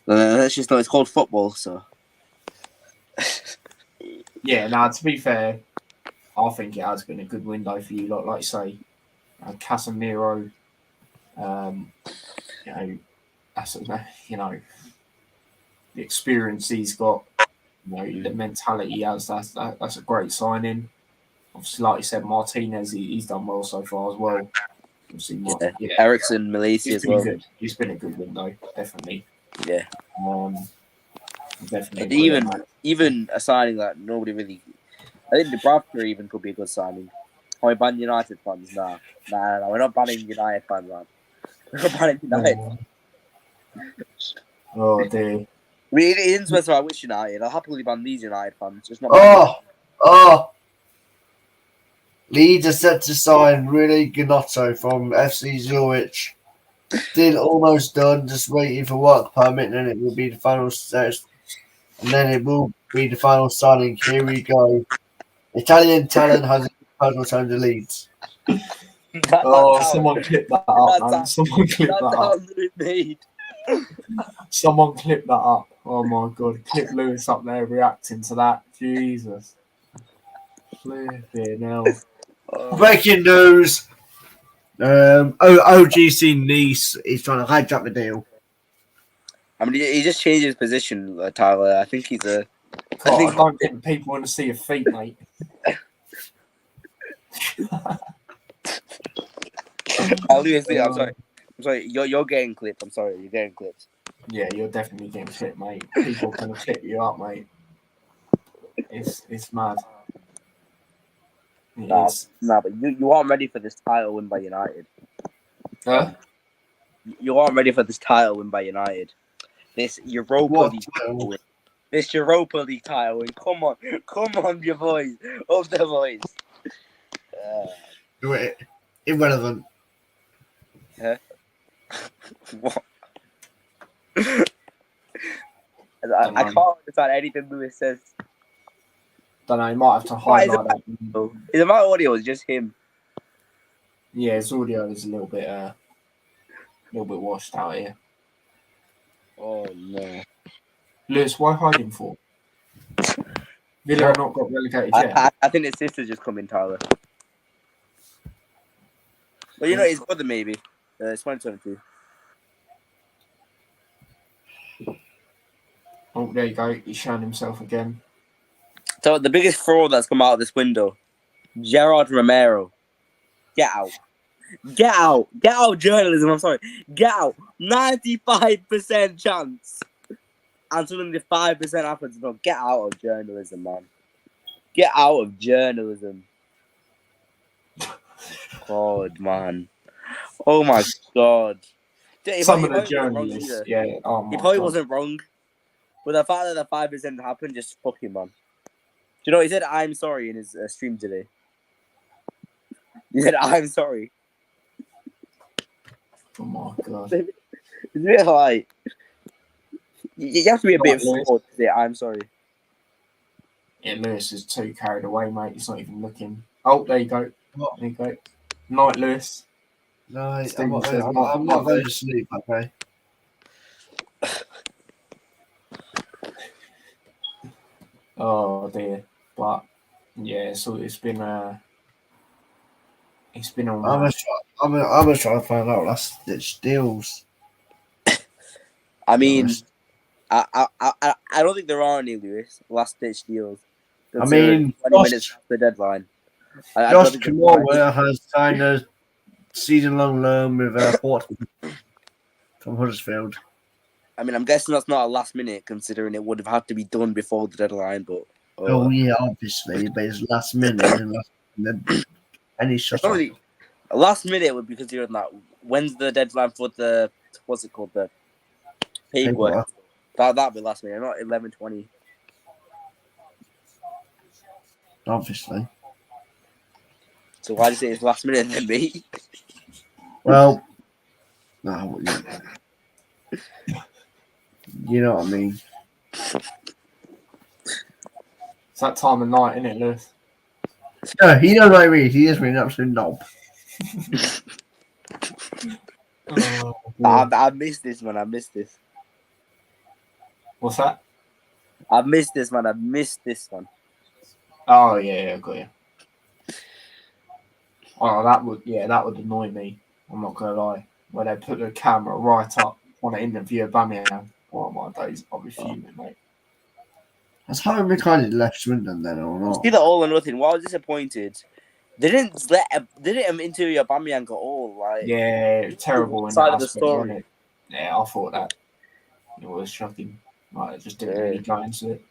let's just know it's called football. So Yeah. Now, to be fair, I think it has been a good window for you. Like you say, Casemiro. You know, the experience he's got. You know, the mentality he has. That's a great signing. Obviously, like you said, Martinez, he's done well so far as well. Obviously, Ericsson, Malaysia as well. Good. It's been a good window, definitely. Yeah. Definitely. And even a signing that nobody really, I think Dubravka even could be a good signing. Are we banning United fans? Nah, we're not banning United fans, man. We're not banning United. Oh dear. I mean, it didn't specify which United. I'll happily ban these United fans. Just not. Leeds are set to sign Rudi Gnotto from FC Zurich. Deal almost done, just waiting for work permit, and then it will be the final stage. And then it will be the final signing. Here we go. Italian talent has a personal time to Leeds. Someone clip that up, man. Someone clip that up. Made. Someone clip that up. Oh my God. Clip Lewis up there reacting to that. Jesus. Flipping hell. Breaking news. OGC Nice is trying to hijack the deal. I mean, he just changed his position, Tyler. I think he's a. God, I don't think people want to see your feet, mate. Lewis, I'm sorry. I'm sorry. You're getting clipped. I'm sorry. You're getting clipped. Yeah, you're definitely getting clipped, mate. People are going to clip you up, mate. It's mad. It is. Nah, but you aren't ready for this title win by United. Huh? You aren't ready for this title win by United. This Europa What League title? title win. This Europa League title win. Come on, your boys. Up the boys. Wait, irrelevant. What? I can't understand anything Lewis says. Don't know, you might have to highlight that. Is it my audio? It's just him. Yeah, his audio is a little bit washed out here. Oh no. Lewis, why hiding for? Villa have not got relegated yet. I think his sister's just coming, Tyler. Well, you know, his brother maybe. It's 2022. Oh, there you go. He's shown himself again. So the biggest fraud that's come out of this window, Gerard Romero. Get out. Get out. Get out journalism. I'm sorry. Get out. 95% chance. And suddenly 5% happens. No, get out of journalism, man. Get out of journalism. God, man. Oh my God. Some of the journalists, yeah. Oh my he probably God. wasn't wrong. But the fact that the 5% happened, just fuck him, man. Do you know, he said, "I'm sorry" in his stream today. He said, "I'm sorry." Oh my God. It's a bit like... You have to be a bit Lewis. forward to say, "I'm sorry." Yeah, Lewis is too carried away, mate. He's not even looking. Oh, there you go. What? There you go. Night, Lewis. No, I'm Stephen not, says I'm not going to sleep, okay? Oh dear. But yeah, so it's been all I'm right. gonna try to find out last ditch deals. I mean, I don't think there are any, Lewis, last ditch deals. I mean, 20 minutes after the deadline. I Josh don't think there's- Kimura has signed a season-long loan with Portsmouth from Huddersfield. I mean, I'm guessing that's not a last minute, considering it would have had to be done before the deadline. But Oh yeah, obviously, but it's last minute and any shot. it's not really a last minute would be considering that. When's the deadline for the what's it called, the paperwork? That'd be last minute, not 11:20. Obviously. So why do you say it's last minute then, mate? Well, no, you know what I mean. It's that time of night, isn't it, Lewis? No, he knows what I mean. He is being an absolute knob. Oh, I missed this, man. I missed this. what's that? I missed this, man. I missed this one. Oh yeah, I got you. Oh, that would annoy me. I'm not gonna lie. When they put the camera right up on an interview of Bamiyan, oh my days, I'll be fuming, mate. Has Harry McKinnon left Swindon then or not? See the all or nothing. Well, I was disappointed. They didn't interview Aubameyang at all. Like, Yeah, terrible in Side that of the aspect, story. wasn't it? Yeah, I thought that. It was shocking. Like, it just didn't really go into it.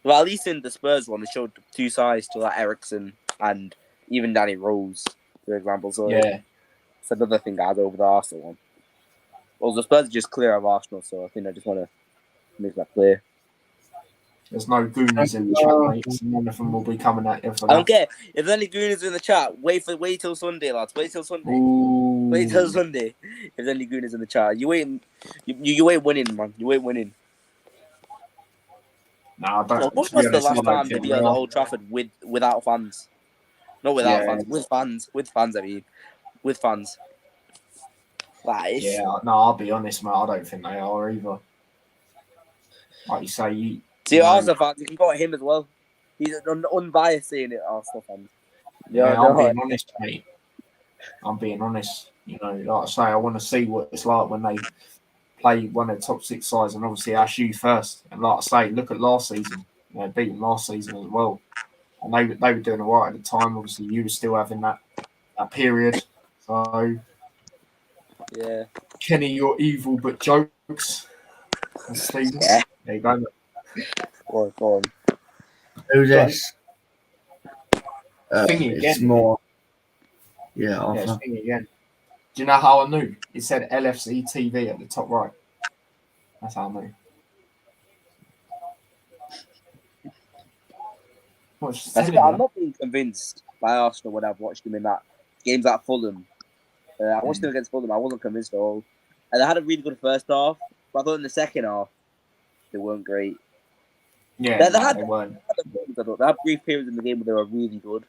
well, at least in the Spurs one, they showed two sides to like Ericsson and even Danny Rose, for example. So Yeah, it's another thing I had over the Arsenal one. Well, the Spurs are just clear of Arsenal, so I think I just want to make that clear. there's no Goonies in the chat, mate. So none of them will be coming at you for I don't that. care. If there's any Gooners in the chat, wait till Sunday, lads. Wait till Sunday. Ooh. Wait till Sunday. If there's any Gooners in the chat, you ain't winning, man. You ain't winning. Nah, So don't. when to be was the honest, I last don't time think they we be on the are. Old Trafford without fans? Not without Yeah. fans, with fans. With fans, I mean. With fans. Like, it's, Yeah, no, I'll be honest, mate. I don't think they are either. Like you say, see, you know, Arsenal fans, you can go at him as well. He's unbiased saying it, Arsenal fans. Yeah, I'm no, being honest, mate. I'm being honest. You know, like I say, I want to see what it's like when they play one of the top 6 sides, and obviously that's you first. And like I say, look at last season. You know, beat them last season as well, and they were doing all right at the time. Obviously, you were still having that period. So, yeah. Kenny, you're evil but jokes. And Steve, Yeah. there you go. Go on. Who's this? Thingy It's again. more. Yeah, Yeah, it's Arthur. Thingy again. Do you know how I knew? It said LFC TV at the top right. That's how I knew. Well, just That's telling I'm you. not being convinced by Arsenal when I've watched them in that games at Fulham. I watched them against Fulham. I wasn't convinced at all. And they had a really good first half, but I thought in the second half they weren't great. Yeah, They had they weren't. they had brief periods in the game where they were really good,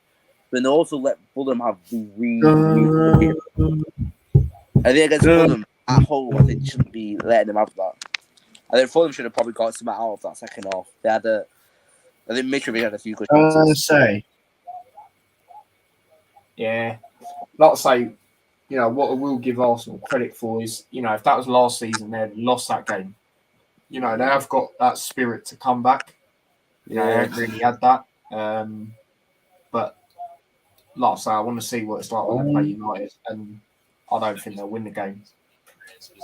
but they also let Fulham have the really good periods. I think against Fulham at home, I think you shouldn't be letting them have that. I think Fulham should have probably got some out of that second half. They had I think Mitrovic had a few good chances. Say. Yeah. Like I say, you know, what I will give Arsenal credit for is, you know, if that was last season, they'd lost that game. You know, they have got that spirit to come back. You know, they haven't really had that. But like I say, I want to see what it's like when they play United, and I don't think they'll win the game.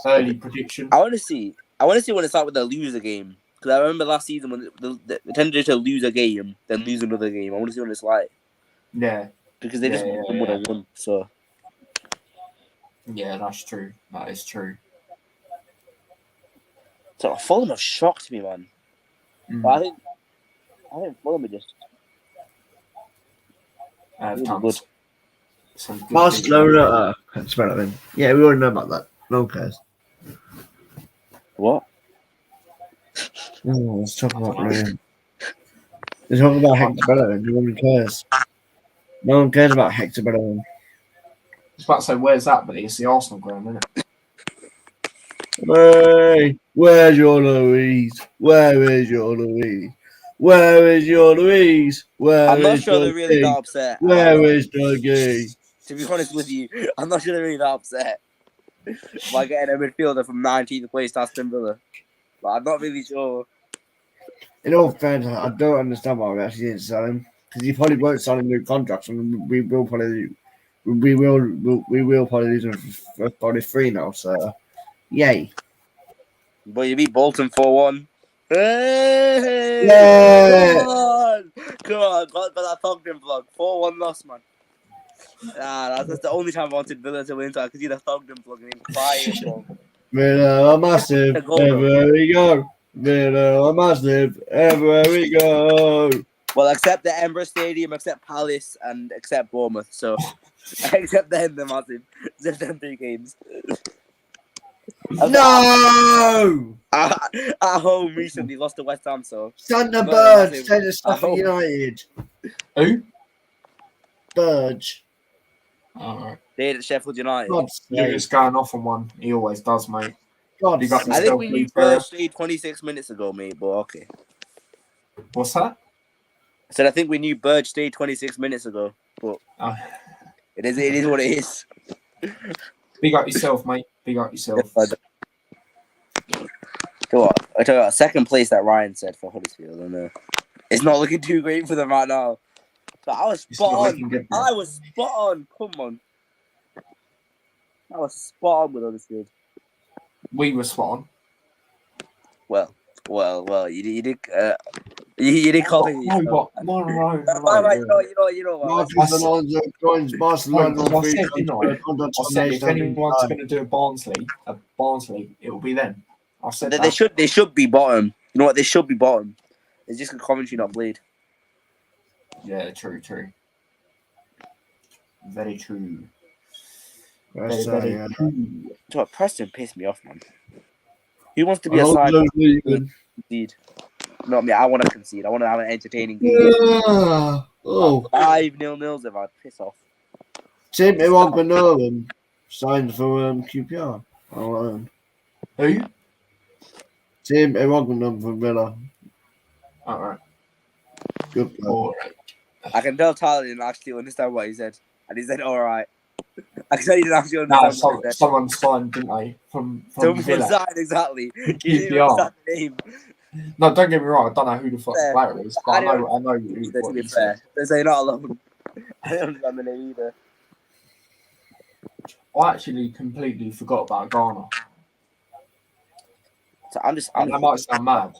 Early prediction. I want to see when it's like when they lose a game. Because I remember last season when they tended to lose a game, then lose another game. I want to see what it's like. Yeah. Because they just would have won. So yeah, that's true. That is true. So Fulham have shocked me, man. But I think Fulham are just really good. Barcelona. It's better than. Yeah, we already know about that. No one cares. What? Oh, let's talk about Let's talk about Hector Bellerin. No one cares. No one cares about Hector Bellerin. I was about to say, where's that? But it's the Arsenal ground, isn't it? Hey, where's your Louise? Where is your Louise? Where is your Louise? I'm not sure they're really that upset. Where is Dougie? To be honest with you, I'm not sure they're really that upset by getting a midfielder from 19th place to Aston Villa. But I'm not really sure. In all fairness, I don't understand why we actually didn't sell him, because he probably won't sign a new contract, and we will probably lose him for probably free now. So, yay! But you beat Bolton 4-1. Hey! Yeah! Come on, got that Thogden vlog. 4-1 loss, man. That's the only time I wanted Villa to win, so I could see the Thogden vlog and him crying, bro. Villa are massive, everywhere we go. Villa are massive, everywhere we go. Well, except the Emirates Stadium, except Palace, and except Bournemouth. So, except them, they're massive. Except them 3 games. No! At home recently lost to West Ham, so Thunderbirds send us stuff for United. Who? Burge. Alright. They at Sheffield United. You're just going off on one. He always does, mate. God, You got I think we knew Burge stayed 26 minutes ago, mate, but okay. What's that? I said I think we knew Burge stayed 26 minutes ago, but it is what it is. Big up yourself, mate. Big up yourself. I tell you what, second place that Ryan said for Huddersfield, and it's not looking too great for them right now. But I was spot on. I was spot on. Come on. I was spot on with Huddersfield. We were spot on. Well. You did. You did call it. No. You know what? I said if anyone's going to do a Barnsley, it will be them. I said they should be bottom. You know what? They should be bottom. It's just a Coventry not played. Yeah, true. Very true. Very true. So Preston pissed me off, man. Who wants to be a side? Concede. Not me. I want to concede. I want to have an entertaining game. Yeah. 5-0 if I piss off. Tim Iwagbanurun signed for QPR. Who? Tim Iwagbanurun from Villa. All right. Good. All right. I can tell Tyler didn't actually understand what he said. And he said, all right. I can tell he didn't actually Nah, understand what he said. someone signed, didn't they? From Someone Villa. signed, exactly. He didn't even QPR. understand the name. No, don't get me wrong. I don't know who the fuck the Fair. player is, but I know who, To what be he fair, said. so you're not alone. I don't understand the name either. I actually completely forgot about Ghana. So And that might sound mad.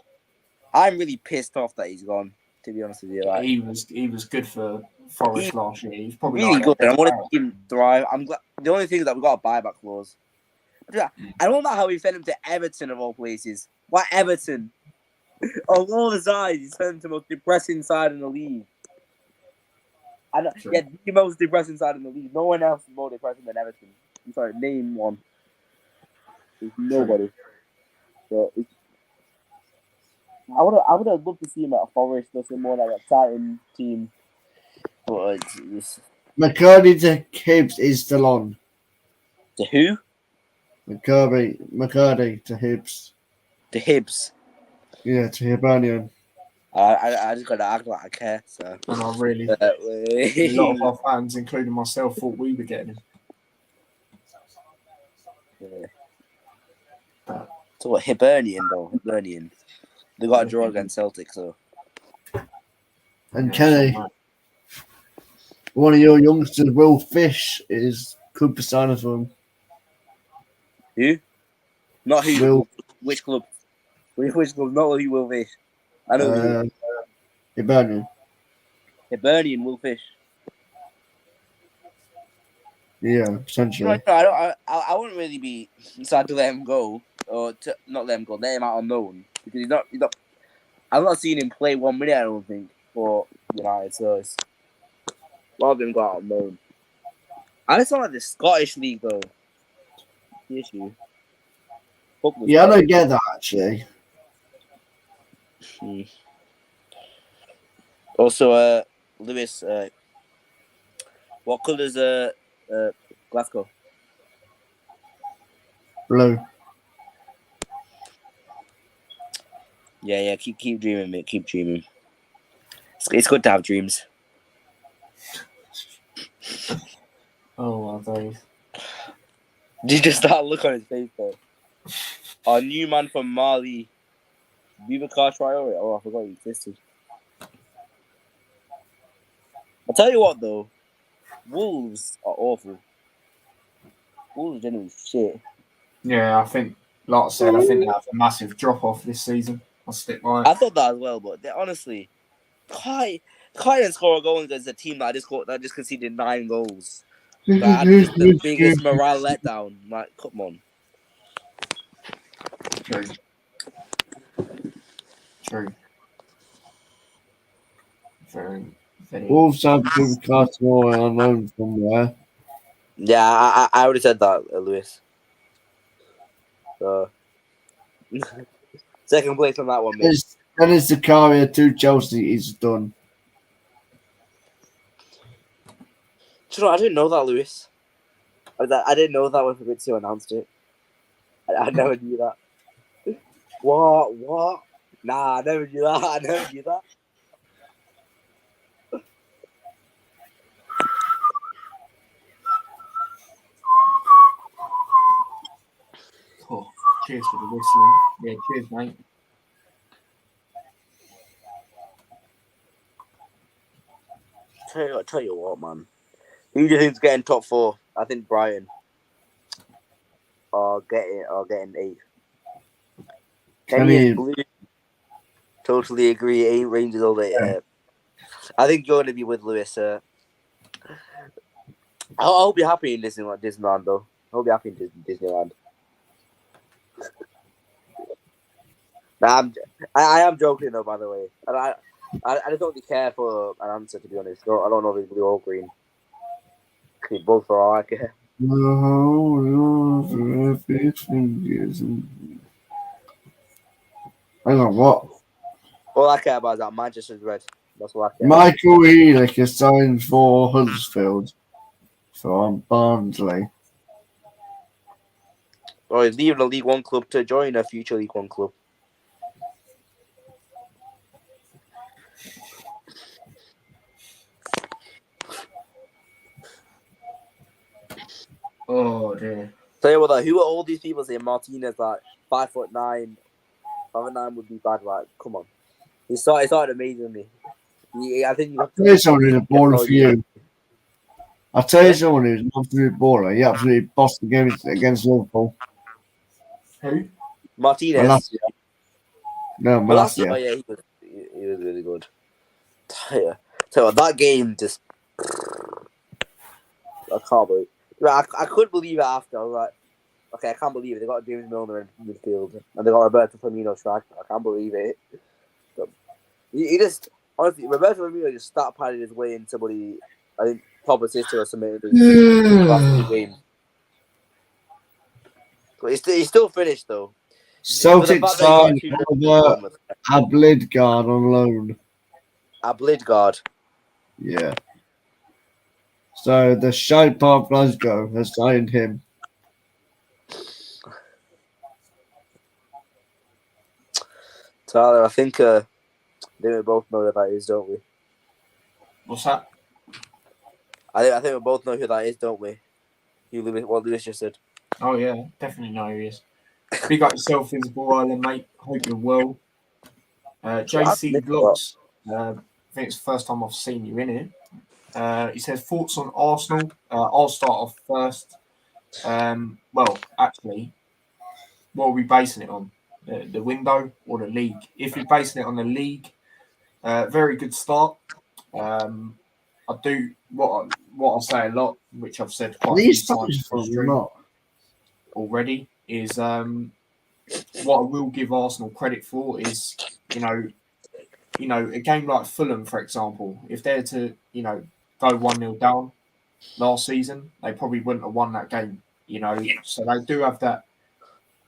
I'm really pissed off that he's gone. To be honest with you, like, He was good for Forest last year. He's probably really like good. their And I want best to see him thrive. I'm glad. The only thing is that we got a buyback clause. I don't know how we sent him to Everton of all places. Why Everton? Of all the sides, he sent him to the most depressing side in the league. True. Yeah, the most depressing side in the league. No one else is more depressing than Everton. I'm sorry, name one. There's nobody. So I would have loved to see him at a Forest or some more like a Titan team. But it's McCurdy to Hibs is still on. to who? McCurdy to Hibs. To Hibs. Yeah, to Hibernian. I just gotta act like I care. So And I really, a lot of our fans, including myself, thought we were getting him. So what? Hibernian though. Hibernian. They got a draw against Celtic, so. And Kenny, one of your youngsters, Will Fish, could be signing for him. Who? Not who. Will. Which club? Which club? Not who Will Fish. I know who. Hibernian. Hibernian Will Fish. Yeah, potentially. I wouldn't really be sad to let him go, or to not let him go, let him out on loan, because he's not. I've not seen him play 1 minute. I don't think for United, so it's rather than go out on loan. I just don't like the Scottish league though. The issue. Yeah, I don't get that actually. Also, Lewis, what colours Glasgow? Blue. Yeah. Keep dreaming, mate. Keep dreaming. It's good to have dreams. Oh my days! Did you just start look on his face though? Our new man from Mali, Boubacar Traore. Oh, I forgot he existed. I'll tell you what though, Wolves are awful. Wolves are generally shit. Yeah, I think, like I said, they have a massive drop off this season. I'll stick by it. I thought that as well, but they honestly, can't score a goal against a team that just conceded 9 goals. That had the biggest morale letdown. Like, come on. True. Very. Wolves have Boubacar Traore on loan somewhere. Yeah, I already said that, Lewis. So, second place on that one, mate. Dennis Zakaria to Chelsea is done. Do you know, I didn't know that, Lewis. I didn't know that when Fabrizio announced it. I never knew that. What? Nah, I never knew that. Oh, cheers for the whistling. Yeah, cheers, mate. Tell you what, man. Who do you think's getting top 4? I think Brighton. Or getting 8. Kenny is blue. Totally agree. 8 Rangers all day. Yeah. I think you're gonna be with Lewis. I hope you're happy in Disneyland though. I hope you're happy in Disneyland. Nah, I am joking though, by the way. And I just don't really care for an answer, to be honest. I don't know if it's blue or green. Both for all I care. Hang on, what? All I care about is that Manchester's red. That's what I care. Michael Healy is signed for Huddersfield from Barnsley. Or he's leaving a League One club to join a future League One club. Oh dear. Tell you what, though, who are all these people saying Martinez like 5'9", 5'9" would be bad, right? Come on. He started amazingly. I think you I'll have tell you someone who's a get baller for you. I'll tell you Yeah. someone who's an absolute baller. He absolutely bossed the game against Liverpool. Who? Martinez. Malacia. No, Malacia. Oh Malacia. yeah, he was really good. Yeah. So that game just I can't believe. I couldn't believe it after. I was like, okay, I can't believe it. They got James Milner in midfield and they got Roberto Firmino striker. I can't believe it. So, he just honestly, Roberto Firmino just start padding his way in somebody. I think top assist or something in the last 2 games. But he's still finished though. Celtic For the fact that signed he got Oliver Ablidgard on loan. Blidgard. Yeah. So the Shite Park Glasgow has signed him. Tyler, I think we both know who that is, don't we? What's that? I think we both know who that is, don't we? What Lewis just said. Oh yeah, definitely know who he is. Big up yourself, Visible Island, mate. Hope you're well. JC Glocks, I think it's the first time I've seen you in here. He says thoughts on Arsenal. I'll start off first. Well, actually, what are we basing it on? The window or the league? If we're basing it on the league, very good start. I do what I say a lot, which I've said quite a few These times times on from stream not. already, is what I will give Arsenal credit for is, you know, a game like Fulham, for example, if they're to, go 1-0 down last season, they probably wouldn't have won that game, So they do have that,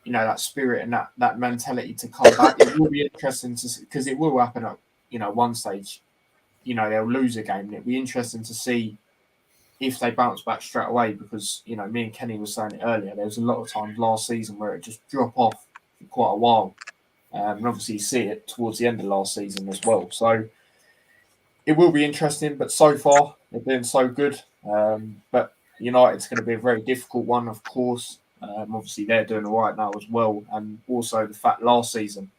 that spirit and that mentality to come back. It will be interesting to see, because it will happen at, one stage, they'll lose a game. And it'll be interesting to see if they bounce back straight away, because, me and Kenny were saying it earlier, there was a lot of times last season where it just dropped off for quite a while. And obviously you see it towards the end of last season as well. So it will be interesting, but so far they're doing so good. But United's going to be a very difficult one, of course. Obviously they're doing all right now as well. And also the fact last season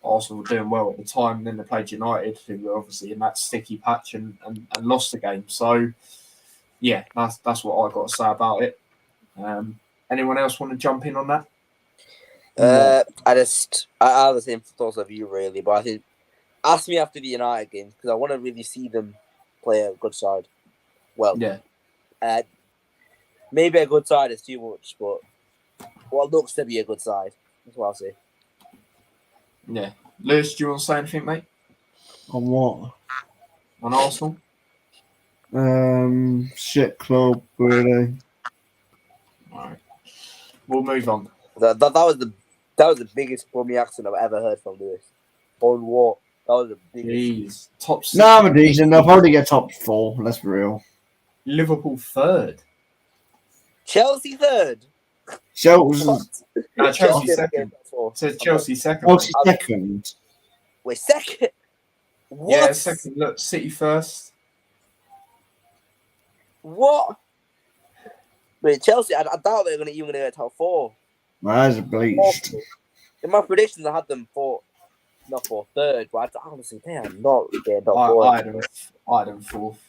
Arsenal were doing well at the time, and then they played United, who were obviously in that sticky patch and lost the game. So yeah, that's what I got to say about it. Anyone else want to jump in on that? I have the same thoughts of you, really, but I think ask me after the United game because I want to really see them play a good side. Well, Yeah. Maybe a good side is too much, but what looks to be a good side. That's what I'll say. Yeah. Lewis, do you want to say anything, mate? On what? On Arsenal? Shit club, really. All right. We'll move on. That was the biggest bummy accent I've ever heard from Lewis. On what? That was the biggest. Jeez. Top 6. No, but decent. They'll probably get top 4. Let's be real. Liverpool third. Chelsea third. Chelsea Chelsea second. It says Chelsea second. Chelsea second. Wait, second? What? Yeah, second. Look, City first. What? Wait, Chelsea, I doubt they're even going to get top 4. My eyes are bleached. In my predictions, I had them not for third, but honestly, they are not getting top 4. I had them fourth.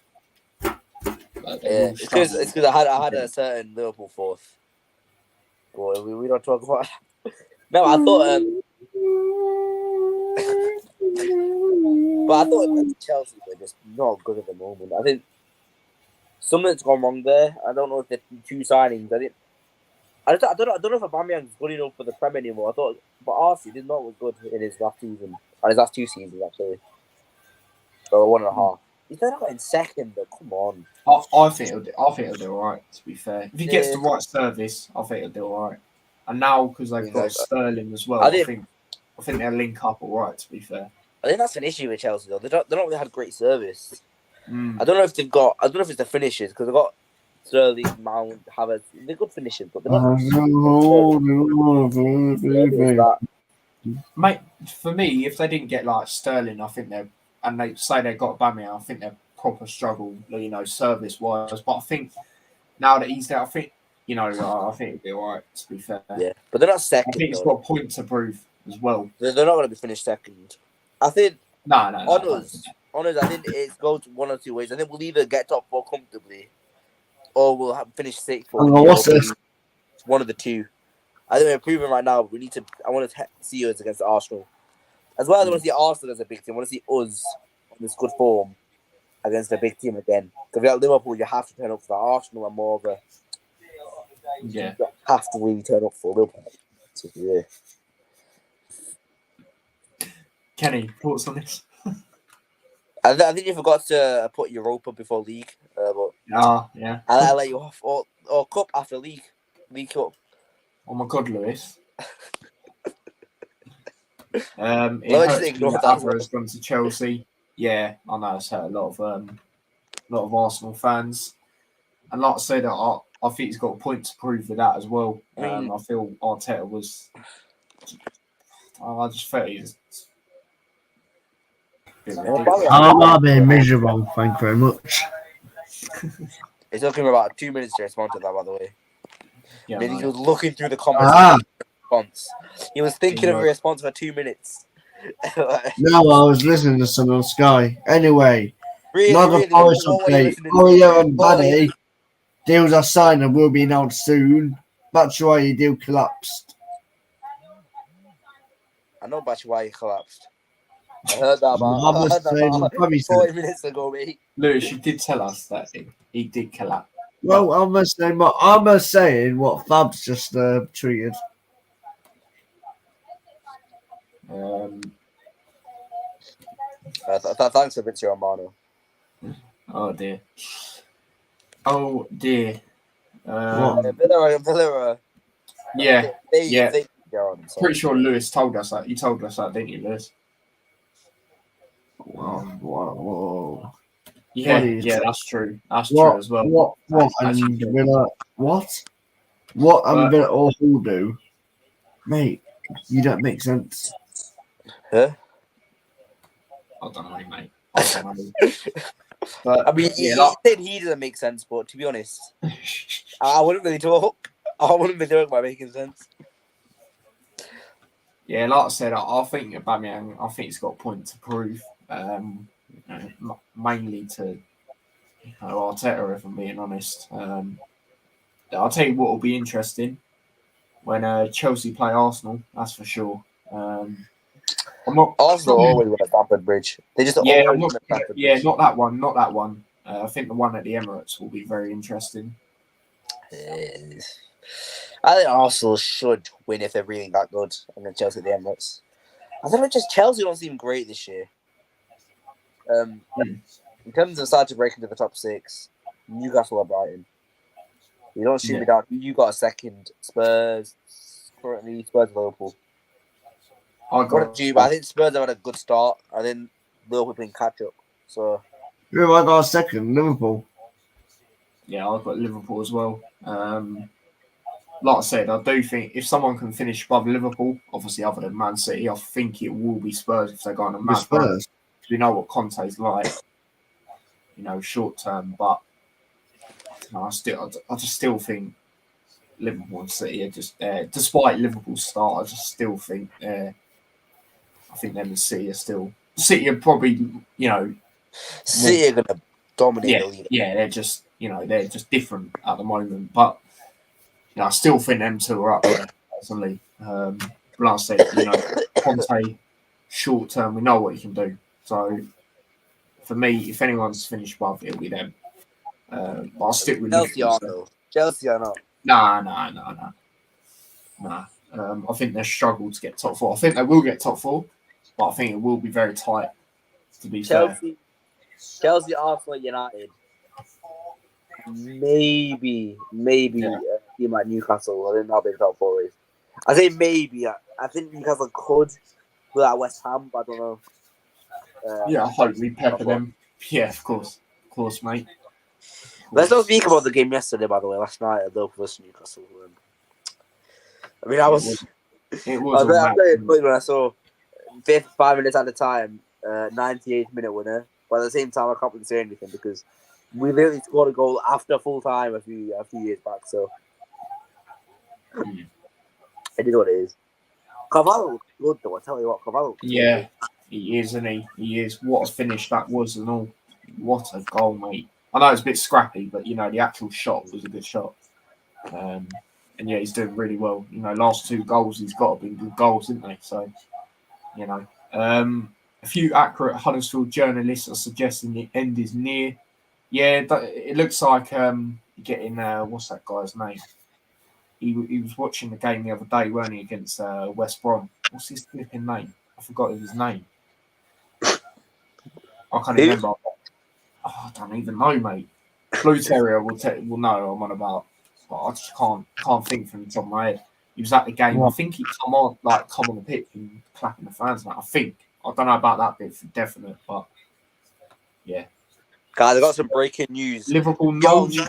Yeah, it's because I had a certain Liverpool fourth. Boy, we don't talk about. No, I thought. But I thought Chelsea were just not good at the moment. I think something's gone wrong there. I don't know if the 2 signings. I don't know if Aubameyang's good enough for the Prem anymore. I thought, but Arsenal did not was good in his last season, and his last 2 seasons actually. So 1.5. He's not in second, though. Come on. I think he'll do all right. To be fair, if he gets the right service, I think he'll do all right. And now because they've got Sterling as well, I think they'll link up all right. To be fair, I think that's an issue with Chelsea though. They don't really have great service. I don't know if they've got. I don't know if it's the finishers because they've got Sterling, Mount, Havertz. They're good finishers, but they're not. Mate, for me, if they didn't get like Sterling, I think they say they got Aubameyang, I think they're proper struggle, service wise. But I think now that he's there, I think you know, I think it'll be all right, to be fair. Yeah, but they're not I second. think it's Though. got a point to prove as well. They're not going to be finished second. I think No. on us, I think it goes one or two ways. I think we'll either get top 4 comfortably, or we'll finish 6th. Oh, what's this? It's one of the two. I think we're proving right now. We need to. I want to see us against Arsenal, as well as I want to see Arsenal as a big team. I want to see us on this good form against a big team again. Because without Liverpool, you have to turn up for that. Arsenal are more of a. Yeah. You have to really turn up for Liverpool. So, yeah. Kenny, thoughts on this? I think you forgot to put Europa before league, but Yeah. I'll let you off. Or cup after league cup. Oh my God, Lewis. It Well, hurts just me ignore that that as well. Abra's gone to Chelsea. Yeah, I know it's hurt a lot of Arsenal fans. And like I said, I think he's got a point to prove with that as well. I feel Arteta was. I just felt he's. I've been miserable. Thank you very much. It took him about 2 minutes to respond to that, by the way. Yeah, Maybe I he know. was looking through the comments. Response. He was thinking of a Yeah. response for 2 minutes. No, I was listening to some on Sky. Anyway, Really, another Forest what were you update. listening to? Oreo and What were you- Buddy deals are signed and will be announced soon. Batshuayi deal collapsed. I know about why he collapsed. I heard that Mohammed Said about probably said 40 it. minutes ago, mate. Lewis, you did tell us that he did collapse. Well, I'm just saying what Fab's just tweeted. Thanks for Vincio Romano. Oh dear. Villa. Yeah. They go on. So. Pretty sure Lewis told us that. You told us that, didn't you, Lewis? Whoa. Yeah, Please. yeah, that's true. That's true as well. What That's and true. Villa? What and But- Villa or who do, mate? You don't make sense. Huh? I don't know, mate. I don't know. But I mean, yeah, he doesn't make sense, but to be honest, I wouldn't really talk. I wouldn't be doing by making sense. yeah, like I said, I think Aubameyang, I think he's got a point to prove. Mainly to Arteta, if I'm being honest. I'll tell you what will be interesting when Chelsea play Arsenal. That's for sure. I'm not. Arsenal always win at Stamford Bridge. They just Yeah, always win at Stamford yeah, Bridge. not that one. Not that one. I think the one at the Emirates will be very interesting. I think Arsenal should win if they're really that good against Chelsea at the Emirates. I think just Chelsea don't seem great this year. In terms of starting to break into the top 6, Newcastle or Brighton. You don't shoot me down. You got a second. Spurs currently Liverpool. I think Spurs have had a good start. I think Liverpool been catch up. So Who have I got a second? Liverpool. Yeah, I've got Liverpool as well. Like I said, I do think if someone can finish above Liverpool, obviously other than Man City, I think it will be Spurs if they go on a mad run. Spurs. We know what Conte's like, short term. But I just still think Liverpool and City are just there. Despite Liverpool's start, I just still think I think them and City are still. City are probably City are gonna dominate the league. Yeah, they're just they're just different at the moment. But I still think them two are up there personally. Like I said, Conte, short term, we know what he can do. So for me, if anyone's finished above, it'll be them. But I'll stick with Liverpool. Chelsea are not. Nah. I think they'll struggle to get top 4. I think they will get top 4, but I think it will be very tight. To be fair. Chelsea, Arsenal, United. Maybe team like Newcastle. I think that'll be the top 4 race. I say maybe. I think Newcastle could with that West Ham, but I don't know. I hope we pepper them. Yeah, of course, mate. Let's not speak about the game yesterday, by the way, last night at Liverpool versus Newcastle. I mean, It was. when I saw 5 minutes at a time, 98th minute winner. But at the same time, I can't really say anything because we literally scored a goal after full time a few years back. So Mm. It is what it is. Carvalho looks good though. I tell you what, Carvalho looks Yeah, he is, isn't he? He is. What a finish that was and all. What a goal, mate. I know it's a bit scrappy, but, you know, the actual shot was a good shot. And, yeah, he's doing really well. You know, last 2 goals, he's got to be good goals, isn't they? So, you know. A few accurate Huddersfield journalists are suggesting the end is near. Yeah, it looks like getting, what's that guy's name? He was watching the game the other day, weren't he, against West Brom? What's his flipping name? I forgot his name. I can't Who? remember. Oh, I don't even know, mate. Blue Terrier will know what I'm on about. But I just can't think from the top of my head. He was at the game. I think he come on the pitch and clapping the fans. Like, I think. I don't know about that bit for definite, but yeah. Guys, I got some breaking news. Liverpool no. De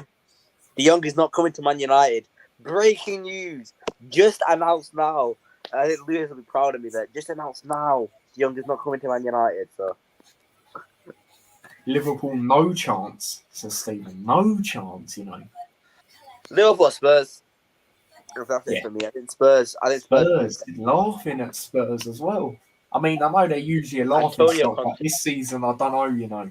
Jong is not coming to Man United. Breaking news. Just announced now. I think Lewis will be proud of me that just announced now. De Jong is not coming to Man United. So Liverpool no chance, says Stephen. No chance, you know. Liverpool Spurs. That's it Yeah. for me. I think Spurs. Spurs laughing at Spurs as well. I mean, I know they're usually a laughing Antonio stock, but this season, I don't know, you know.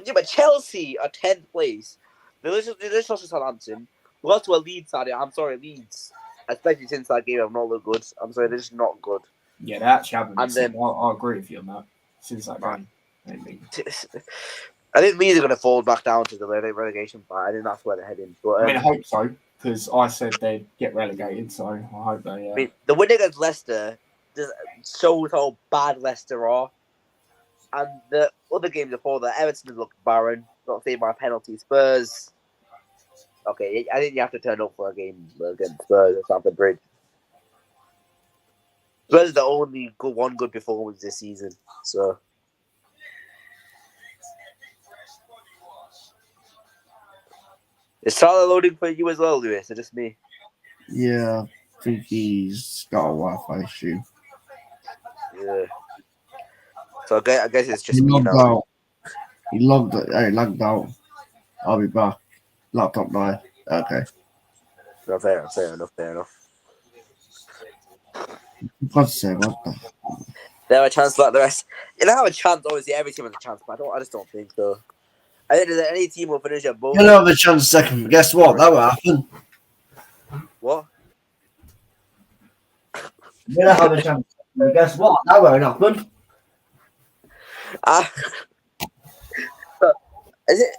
Yeah, but Chelsea are 10th place. They just lost to Southampton. We got to a Leeds side. I'm sorry, Leeds. Especially since that game, have not looked good. I'm sorry, they're just not good. Yeah, they actually haven't. And then- I agree with you on that. Since that game. I think Leeds are going to fall back down to the relegation fight. I think that's where they're heading. But, I mean, I hope so, because I said they'd get relegated, so I hope they... I mean, the win against Leicester just shows how bad Leicester are. And the other games before that, Everton looked barren. Got saved by a penalty. Spurs. Okay, I think you have to turn up for a game against Spurs at Stamford Bridge. Spurs is the only one good performance this season. So is Salah loading for you as well, Lewis, or just me? Yeah, I think he's got a Wi-Fi issue. Yeah. So I guess it's just He me logged now. out. He logged out. I'll be back. Laptop died. Okay. No, fair enough. God's sake, what the? They have a chance like the rest. You know, have a chance. Obviously, every team has a chance, but I just don't think so. I think that any team will finish above. You'll have a chance second. But guess what? That will happen. What? You'll have a chance. But guess what? That won't happen. Is it?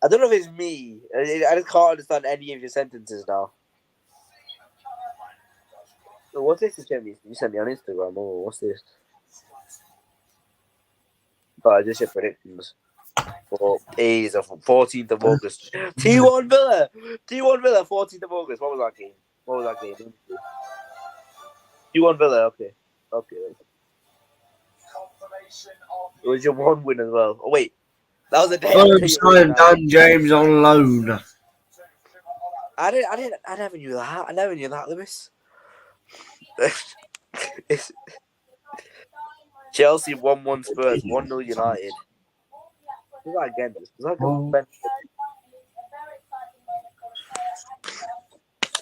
I don't know if it's me. I just can't understand any of your sentences now. So what's this you sent me? You sent me on Instagram. Oh, what's this? But I just said predictions. For A's of 14th of August. 2-1 Villa. 2-1 Villa, 14th of August. What was that game? 2-1 Villa. Okay. It was your one win as well. Oh wait, that was a day. Signed Dan James on loan. I never knew that. Lewis. Chelsea 1-1 Spurs, 1-0 United. Who's that against? Was that against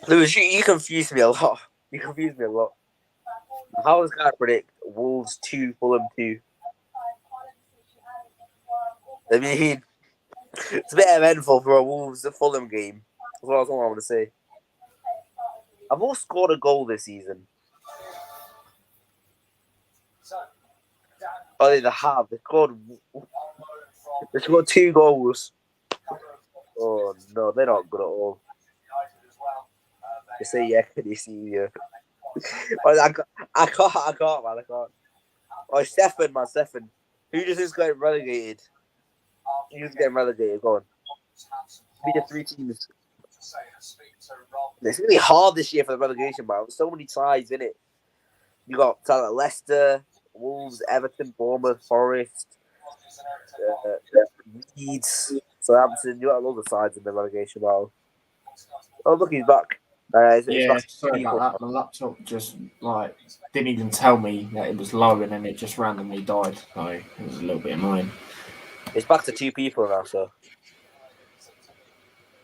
Lewis, you confuse me a lot. How was I predict Wolves 2, Fulham 2? I mean, it's a bit eventful for a Wolves Fulham game. That's all I want to say. I've all scored a goal this season. Oh, they have. They scored 2 goals. Oh no, they're not good at all. They say yeah, can you see you? I can't, man. Oh, Stefan. Who just is getting relegated? Who's getting relegated? Go on. Be the 3 teams. It's really hard this year for the relegation, man. There's so many ties in it. You got Leicester, Wolves, Everton, Bournemouth, Forest, Leeds, Southampton. You got loads of sides in the relegation battle. Oh, look, he's back. Sorry about that. My laptop just didn't even tell me that it was low, and then it just randomly died. So it was a little bit annoying. It's back to 2 people now, so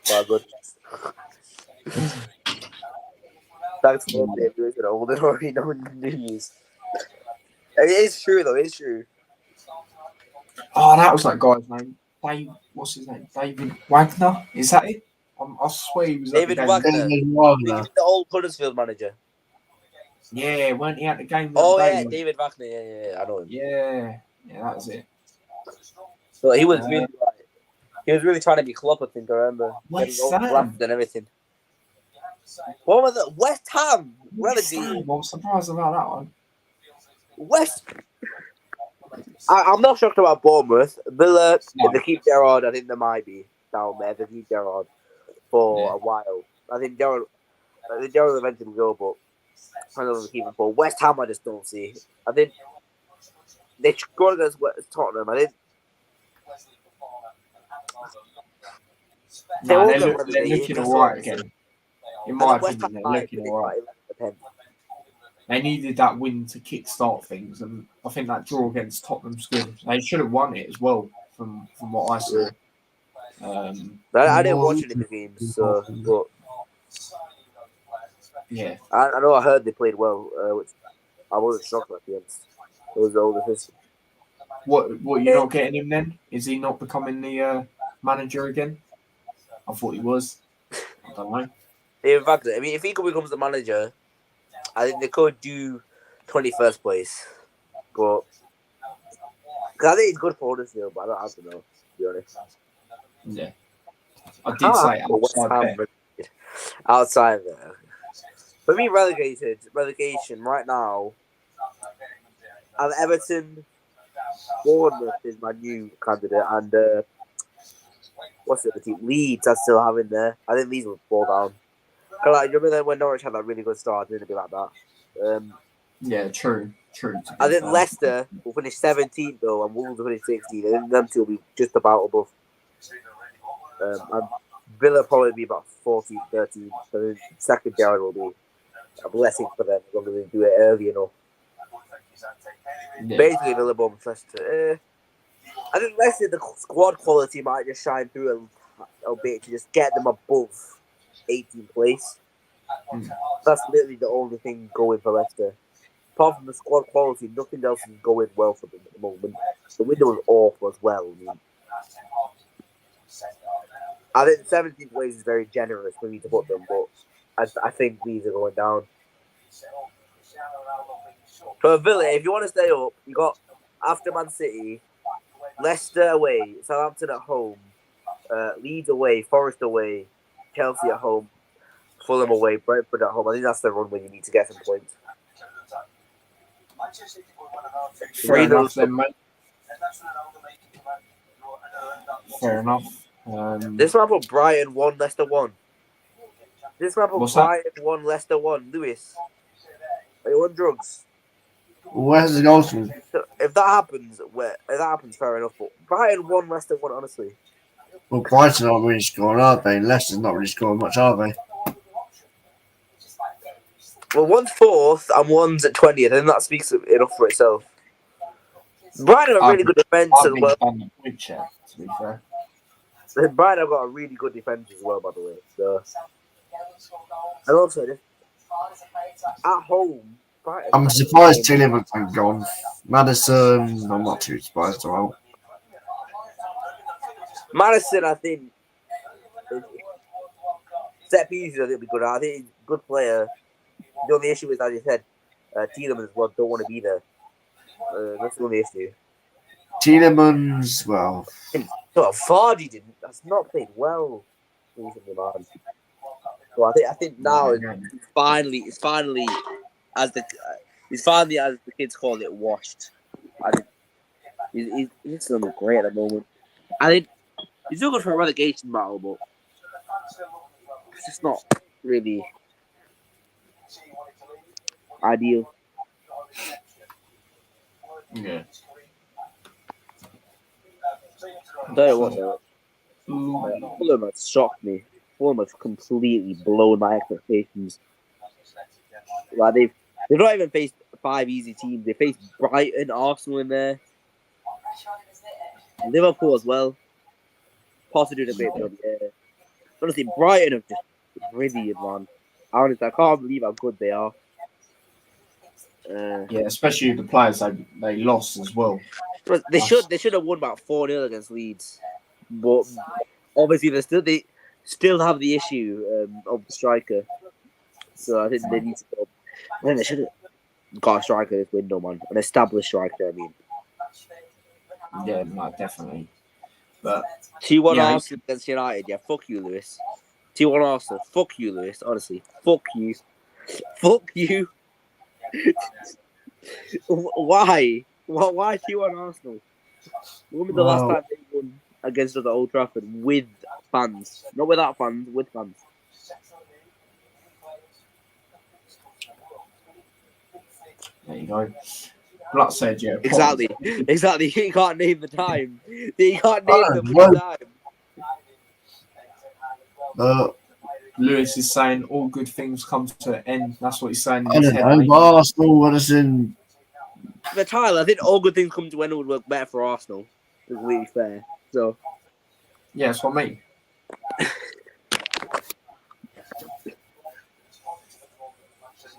quite good. Thanks for updating me with all the already known news. It is true though. It's true. Oh, that was that guy's name. Dave, what's his name? David Wagner. Is that it? I swear he was at the David game. Wagner. David Wagner. The old Huddersfield manager. Yeah, weren't he at the game the Oh other yeah, day? David Wagner. Yeah, I know him. Yeah, that was it. So he was really like, he was really trying to be Klopp. I think I remember. West Getting all Ham. blasted and everything. What was it? West Ham relegated. I'm surprised about that one. West. I'm not shocked about Bournemouth. Villa, No. if they keep Gerrard, I think they might be down there. If they keep Gerrard for Yeah. a while. I think Gerrard will eventually go, but I don't know if they keep him for. West Ham, I just don't see. I think they scored against Tottenham. I think they No, won't they're get relegated. looking That's all right all. again. In I my think West opinion, Ham they're might, looking but all right. it depends. They needed that win to kickstart things, and I think that draw against Tottenham's good. They should have won it as well, from what I saw. I didn't watch any of the games, so but Yeah, I know I heard they played well, which I wasn't shocked at the end. It was all the history. what you're not getting him then? Is he not becoming the manager again? I thought he was. I don't know. In fact, I mean, if he becomes the manager, I think they could do 21st place. But cause I think he's good for Huddersfield, but I don't know, to be honest. Yeah, I did say West outside Ham bet. relegated. Outside there. For me, relegation right now. I have Everton. Bournemouth is my new candidate, and what's the other team? Leeds, I still have in there. I think Leeds will fall down. Cause like, you remember when Norwich had that really good start? It didn't be like that. Yeah, true. to be I think fair. Leicester will finish 17th though, and Wolves will finish 16th. I think them two will be just about above. And Villa probably be about 14th, 13th. So the second Gerrard will be a blessing for them as long as they do it early enough. Yeah. Basically, Villa, Bournemouth, Leicester. I think Leicester, the squad quality might just shine through a bit to just get them above 18th place. That's literally the only thing going for Leicester. Apart from the squad quality, nothing else is going well for them at the moment. The window is awful as well. I think 17th place is very generous for me to put them, but I think these are going down. For Villa, if you want to stay up, you got after Man City, Leicester away, Southampton at home, Leeds away, Forest away, Chelsea at home, Fulham away, Brentford at home. I think that's the run where you need to get some points. Fair enough then, mate. Fair enough. This man put Brighton 1, Leicester 1. This man put What's that? Brighton 1, Leicester 1. Lewis, are you on drugs? Where's the goal to? So if that happens, fair enough. But Brighton 1, Leicester 1, honestly. Well, Brighton aren't really scoring, are they? Leicester's not really scoring much, are they? Well, one's 4th and one's at 20th. I think that speaks enough for itself. Brighton have a really good defence I've as been well. done the point check, to be fair. Brighton have got a really good defence as well, by the way. So, and also, just at home, Brighton. I'm surprised Tillemans ain't gone. Madison, I'm not too surprised at all. Madison, I think, set pieces, I think, will be good. I think he's a good player. The only issue is, as you said, Tielemans as well don't want to be there. That's the only issue. Tillemans, well, So Vardy didn't. That's not played well recently, man. So I think now it's finally as the kids call it washed. I think he's still look great at the moment. I think he's still good for a relegation battle, but it's just not really ideal. Yeah. I tell you what, though, Fulham have shocked me. Fulham have completely blown my expectations. Like they've not even faced 5 easy teams. They faced Brighton, Arsenal in there, Liverpool as well. Potter doing a great job. Yeah. Honestly, Brighton have just brilliant, man. Honestly, I can't believe how good they are. Yeah, especially the players they lost as well. But they should have won about 4-0 against Leeds, but obviously they still have the issue of the striker. So I think they need to. I think they should have got a striker this window, man, an established striker. I mean, Yeah, no, definitely. But 2-1 Yeah. Arsenal against United. Yeah, fuck you, Lewis. 2-1 Arsenal. Fuck you, Lewis. Honestly, fuck you. Fuck you. Why? Why 2-1 Arsenal? When was the last time they won against us at Old Trafford with fans? Not without fans, with fans. there you go. Like I said, yeah. Exactly. Exactly. You can't name the time. You can't name the well- time. Lewis is saying all good things come to an end. That's what he's saying in I his don't head. know. mate. But Arsenal, what is in? But Tyler, I think all good things come to an end would work better for Arsenal. To be really fair. So Yeah, that's what I mean.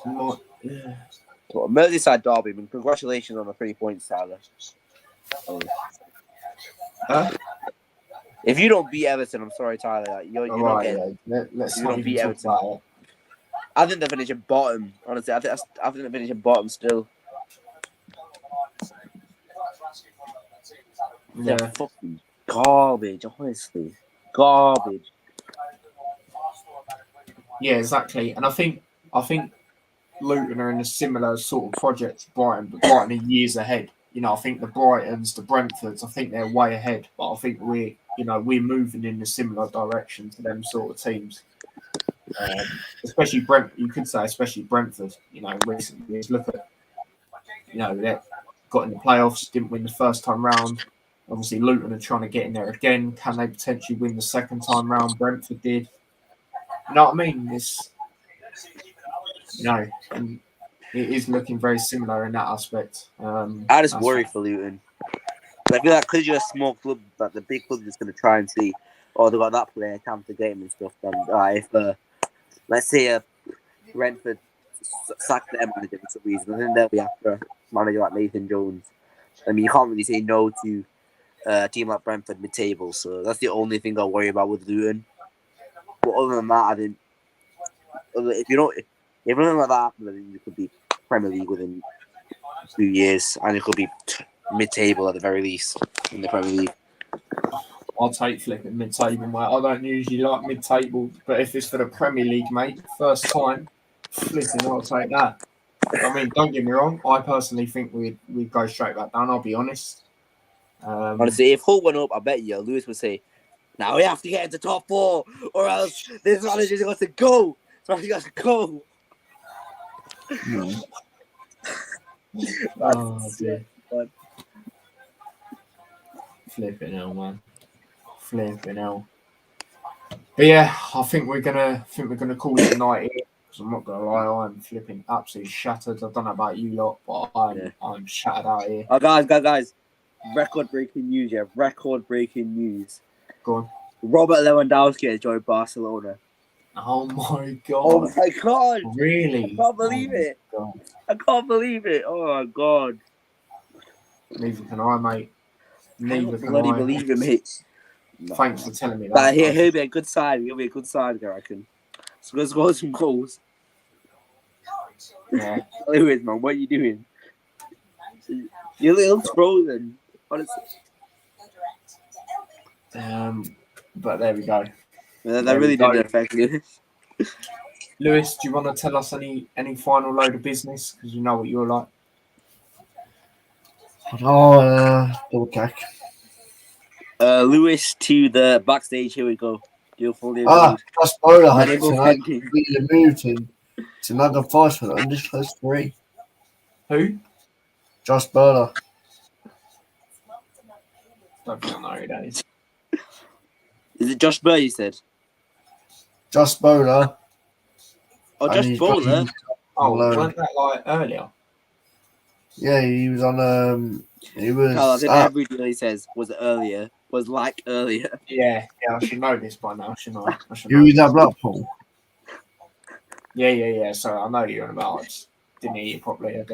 Not- yeah. well, Merseyside derby. I mean, congratulations on the 3 points, Tyler. Huh? If you don't beat Everton, I'm sorry, Tyler. Like, you're not Alright, getting. yeah. Let's you not don't even beat talk Everton. about it. I think they're finishing bottom. Honestly, I think they're finishing bottom still. Yeah. They're fucking garbage. Honestly, garbage. Yeah, exactly. And I think Luton are in a similar sort of project to Brighton, but Brighton are years ahead. You know, I think the Brightons, the Brentfords, I think they're way ahead. But I think we're moving in a similar direction to them sort of teams. Especially especially Brentford. You know, in recent years, look at they got in the playoffs, didn't win the first time round. Obviously, Luton are trying to get in there again. Can they potentially win the second time round? Brentford did. You know what I mean? And it is looking very similar in that aspect. I just worry for Luton. I feel like because you're a small club, like the big club is going to try and see, oh, they got that player, come to game and stuff. And if let's say Brentford sack their manager for some reason, and then they'll be after a manager like Nathan Jones. I mean, you can't really say no to a team like Brentford mid-table, so that's the only thing I worry about with Luton. But other than that, I think if nothing like that happens, then you could be Premier League within 2 years, and it could be mid-table at the very least in the Premier League. I'll take flipping mid-table, mate. I don't usually like mid-table, but if it's for the Premier League, mate, first time, flipping, I'll take that. I mean, don't get me wrong. I personally think we'd go straight back down. I'll be honest. Honestly, if Hull went up, I bet you Lewis would say, "Now we have to get into top 4, or else this manager's got to go. So he got to go." Oh dear. Flipping hell, man. Flipping hell. But yeah, I think we're gonna call it a night here. Because I'm not gonna lie, I'm flipping absolutely shattered. I don't know about you lot, but I'm shattered out here. Oh, guys! Record-breaking news, yeah. Record-breaking news. Go on. Robert Lewandowski has joined Barcelona. Oh my god. Oh my god! Really? I can't believe it. God. I can't believe it. Oh my god! Neither can I, mate. Neither can bloody I. believe it, mate. Thanks for telling me that. But he'll be a good side. He'll be a good side, I reckon. So let's score some goals. Yeah. Lewis, man, what are you doing? You're a little frozen, honestly. But there we go. That really didn't affect you. Lewis, do you want to tell us any final load of business? Because you know what you're like. Double check. Lewis to the backstage. Here we go. Do a full name. Josh Bowler had Medical tonight thinking. completely moved him to another force for the undisclosed 3. Who? Josh Bowler. Don't think I know who that is. Is it Josh Burr, you said? Josh Bowler. Oh, and Josh he's Bowler? got- Oh, Alone. weren't that like earlier? Yeah, he was on. He was. Carl, I think every deal he says was earlier. Was like earlier. Yeah, I should know this by now, shouldn't I? He was at Blackpool. Yeah. So I know you're on about. I just didn't hear you properly.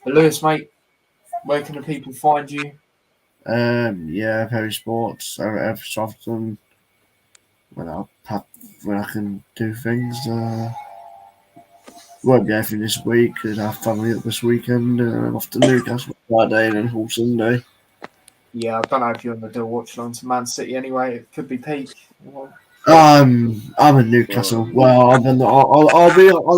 But Lewis, mate, where can the people find you? Yeah, Perry Sports every so often when when I can do things. Won't be anything this week because I have family up this weekend. I'm off to Newcastle Friday and then Hull Sunday. Yeah, I don't know if you're on the deal watch along to Man City anyway. It could be peak. Well, I'm in Newcastle. Well, I'll be on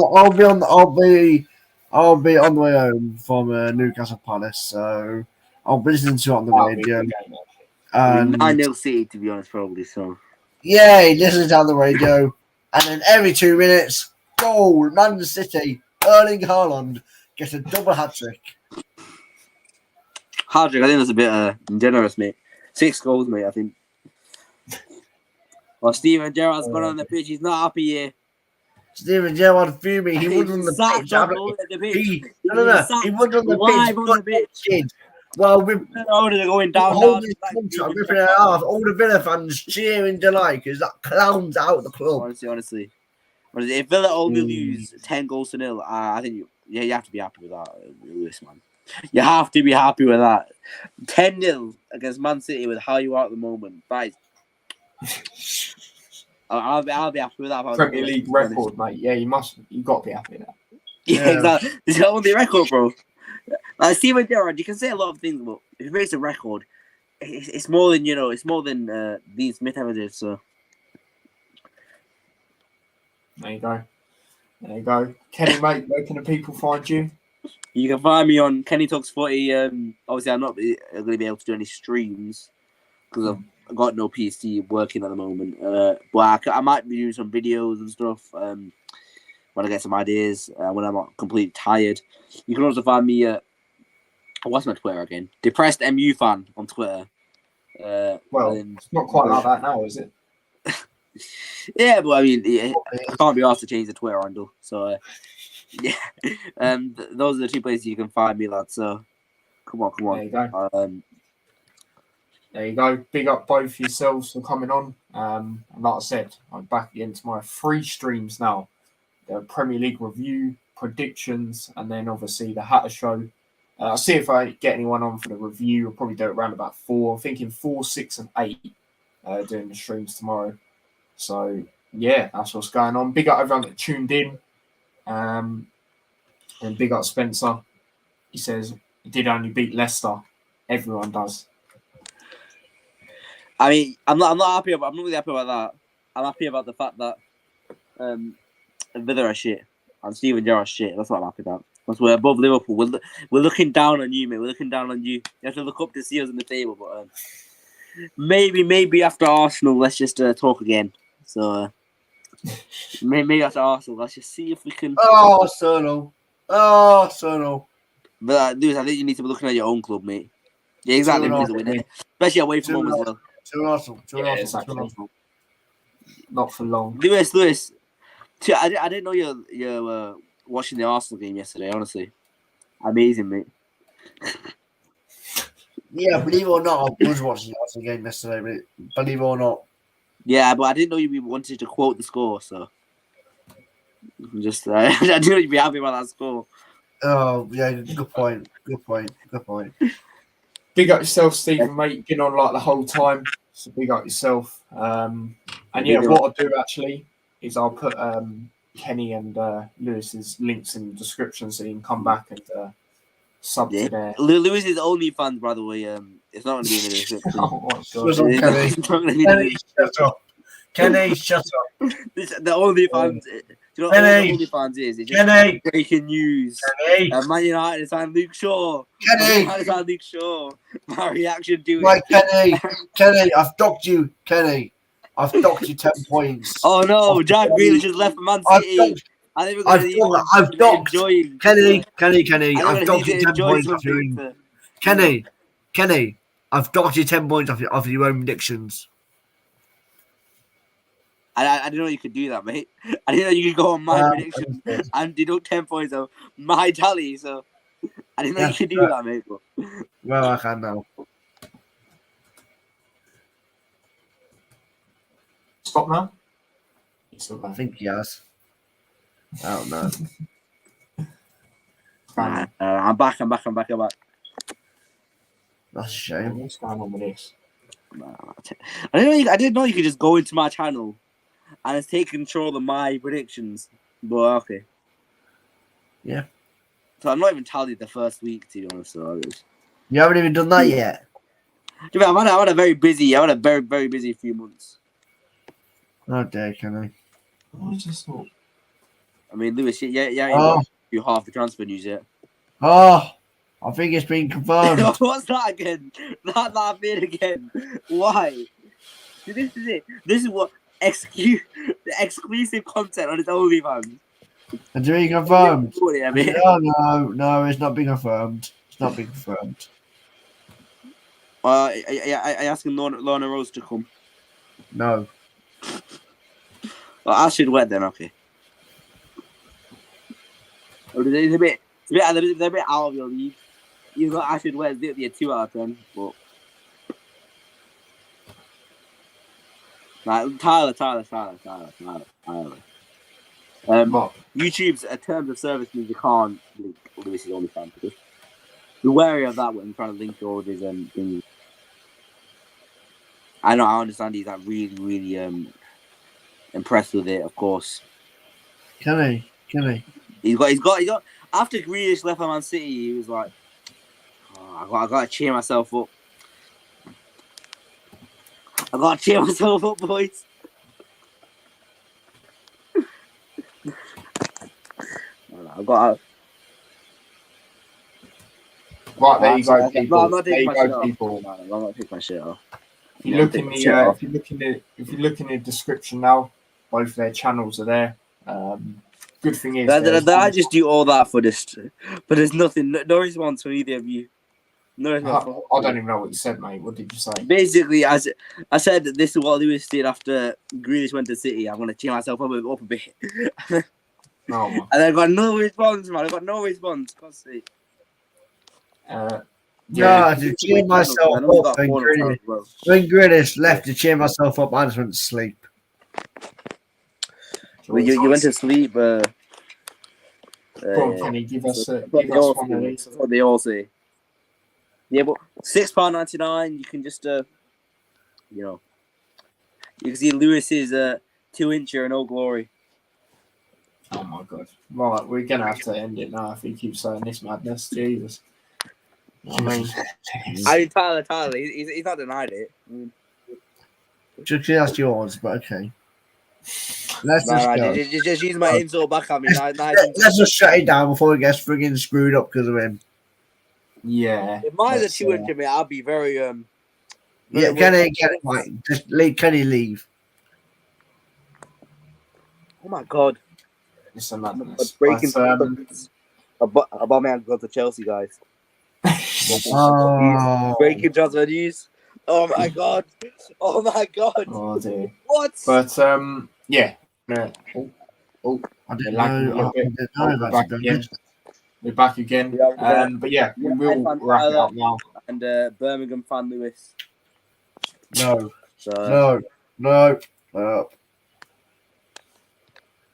the way home from Newcastle Palace, so I'll be listening to it on the that'll be a radio. good game, actually. And 9-0 City, to be honest, probably. So yeah, he listens on the radio, and then every 2 minutes, goal, Man City, Erling Haaland gets a double hat trick. Hardrick, I think that's a bit generous, mate. 6 goals, mate. I think. Well, Steven Gerrard's gone on the pitch. He's not happy here. Steven Gerrard fuming. He wasn't on the pitch. He wasn't on the pitch. Well, we're going down. holding his contract, ripping it off. All the Villa fans cheering delight because that clown's out of the club. Honestly. If Villa only lose 10 goals to 0, I think you have to be happy with that, Lewis, man. You have to be happy with that. 10-0 against Man City with how you are at the moment. That is, I'll be happy with that. Premier League record, mate. Yeah, you got to be happy with that. Yeah, exactly. It's the only record, bro. Like Steven Gerrard, you can say a lot of things, but if it makes a record, it's more than it's more than Dean Smith ever did. So there you go. Kenny, mate, where can the people find you? You can find me on Kenny Talks Footy. Obviously, I'm not going to be able to do any streams because I've got no PC working at the moment. But I might be doing some videos and stuff when I get some ideas, when I'm not completely tired. You can also find me what's my Twitter again? Depressed MU fan on Twitter. It's not quite like that now, is it? Yeah, but I mean, I can't be asked to change the Twitter handle. So, yeah. Those are the 2 places you can find me, lads. So, come on. There you go. There you go. Big up both yourselves for coming on. And like I said, I'm back again tomorrow. 3 streams now. The Premier League review, predictions, and then obviously the Hatter Show. I'll see if I get anyone on for the review. I'll probably do it around about 4. I'm thinking 4, 6, and 8 doing the streams tomorrow. So, yeah, that's what's going on. Big up everyone that tuned in. And big up Spencer. He says he did only beat Leicester. Everyone does. I mean, I'm not really happy about that. I'm happy about the fact that Villa are shit and Steven Gerrard's shit. That's what I'm happy about. Because we're above Liverpool. We're looking down on you, mate. We're looking down on you. You have to look up to see us in the table. But maybe after Arsenal, let's just talk again. So maybe after Arsenal, let's just see if we can. Oh, Arsenal. But dude, I think you need to be looking at your own club, mate. Yeah, exactly. Especially away from home as well. To Arsenal. Not for long. Lewis. I didn't know you were watching the Arsenal game yesterday. Honestly, amazing, mate. Yeah, believe it or not, I was watching the Arsenal game yesterday. But believe it or not. Yeah, but I didn't know you wanted to quote the score, so just I didn't know you'd be happy about that score. Oh yeah, good point. Big up yourself, Stephen, mate. You've been on like the whole time, so big up yourself. And yeah, what I'll do actually is I'll put Kenny and Lewis's links in the description so you can come back and sub to there. Lewis's OnlyFans, by the way, it's not going to be in the description. Oh my God. Kenny, shut up. The OnlyFans. Do you know what OnlyFans is? It's Kenny, breaking news. Kenny, Man United is on Luke Shaw. Kenny, Luke Shaw. My reaction to it. right, Kenny, I've docked you, Kenny. I've docked you 10 points. Oh no, Jack Grealish has left for Man City. I think we're going to I've docked Kenny. I've docked you 10 points off your Kenny. I've docked you 10 points off your own predictions. I didn't know you could do that, mate. I didn't know you could go on my prediction and deduct 10 points of my tally. So I didn't know you could do that, mate. But... Well, I can now. Stop now? I think he has. I don't know. I'm back. That's a shame. What's going on with this? I didn't know you could just go into my channel and it's take control of my predictions. But okay. Yeah. So I'm not even tallied the first week, to be honest. So You haven't even done that yet. I've had a very very busy few months. Oh dear, can I just thought. I mean, Lewis, yeah, Oh. you half the transfer news yet. I think it's been confirmed. What's that again? That bit again. Why? This is it. This is what exclusive content on its OnlyFans. It's been confirmed. I mean, No, it's not been confirmed. It's not been confirmed. I asking Lorna Rose to come. No. Well, I should wet then. Okay. It's a bit out of your league. You got Ashford West, it'd be a 2 out of 10, but like Tyler. But YouTube's terms of service means you can't link Lewis's OnlyFans. Be wary of that when trying to link all of his things. I understand he's like really impressed with it, of course. Can he? He's got. After Grealish left Man City, he was like, oh, I gotta cheer myself up. I gotta cheer myself up, boys. I got. right, there you go, people. No, I'm not There taking you my shit go, off. people. No, I'm not taking my shit off. If you look in the description now, both their channels are there. Good thing is, I just do all that for this, but there's nothing, no response from either of you. No response. I don't even know what you said, mate. What did you say? Basically, I said that this is what Lewis did after Grealish went to City. I'm gonna cheer myself up a bit. Oh, man. And I got no response, man. I got no response. God's sake. No, to cheer myself up when Grealish left to cheer myself up, I just went to sleep. Well, you went to sleep. Go on, Kenny, give us one of these. That's what they all say. Yeah, but £6.99. You can just you can see Lewis's 2-incher and Old Glory. Oh my god! Right, we're gonna have to end it now if he keeps saying this madness. Jesus. I mean, Tyler, he's not denied it. Just that's yours, but okay. Let's Just use my insult back at me. Let's just shut it down before it gets friggin' screwed up because of him. yeah. If mine's a 2-incher, mate, I'll be very Yeah, Kenny, get it, Mike. Just leave. Kenny, leave. Oh my god! It's a madness. Breaking about man go to Chelsea, guys. Oh. Breaking transfer news. Oh my god! Oh my god! Oh dear. What? But yeah. I didn't lagging a know. little bit. We're back again. We're back again. But yeah, we will wrap it up now. And Birmingham fan Lewis. No. So, No.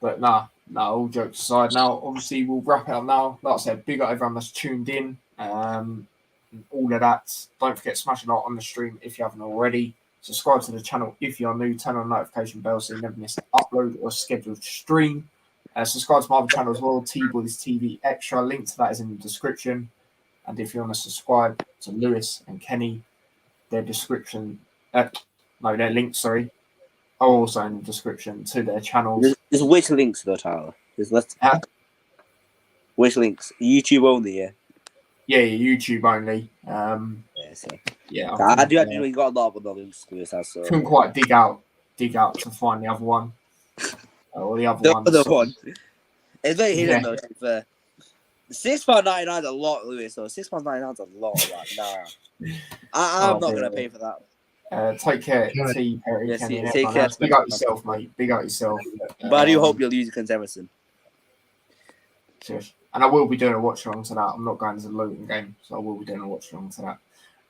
But nah, all jokes aside. Now, obviously, we'll wrap it up now. Like I said, big up everyone that's tuned in. All of that. Don't forget to smash a like on the stream if you haven't already. Subscribe to the channel if you're new. Turn on notification bell so you never miss an upload or scheduled stream. Subscribe to my other channel as well, T-Boys TV Extra. Link to that is in the description. And if you want to subscribe to Lewis and Kenny, their links, are also in the description to their channels. there's which links though, Tyler? Which links? YouTube only, yeah. Yeah, YouTube only. I do actually got a lot of the links to this. So. Couldn't quite dig out to find the other one. Or the other one. The other one. It's very hidden though, to be fair. £6.99 is a lot, Lewis, though. £6.99 is a lot. Like, nah. I'm not going to pay for that. Take care, T. Perry. Yes, Kenny, take care. Big up yourself, mate. Big up yourself. But I do hope you'll use against Everton. Cheers. And I will be doing a watch along to that. I'm not going to the Luton game, so I will be doing a watch along to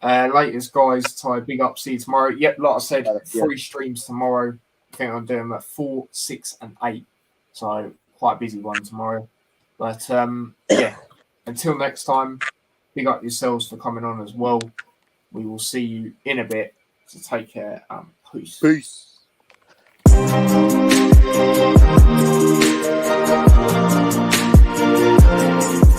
that. Latest, guys. Ty, big up. See you tomorrow. Yep, like I said, 3 streams tomorrow. I think I'm doing them at 4, 6, and 8. So quite a busy one tomorrow. But yeah, until next time, big up yourselves for coming on as well. We will see you in a bit. So take care and peace. Peace.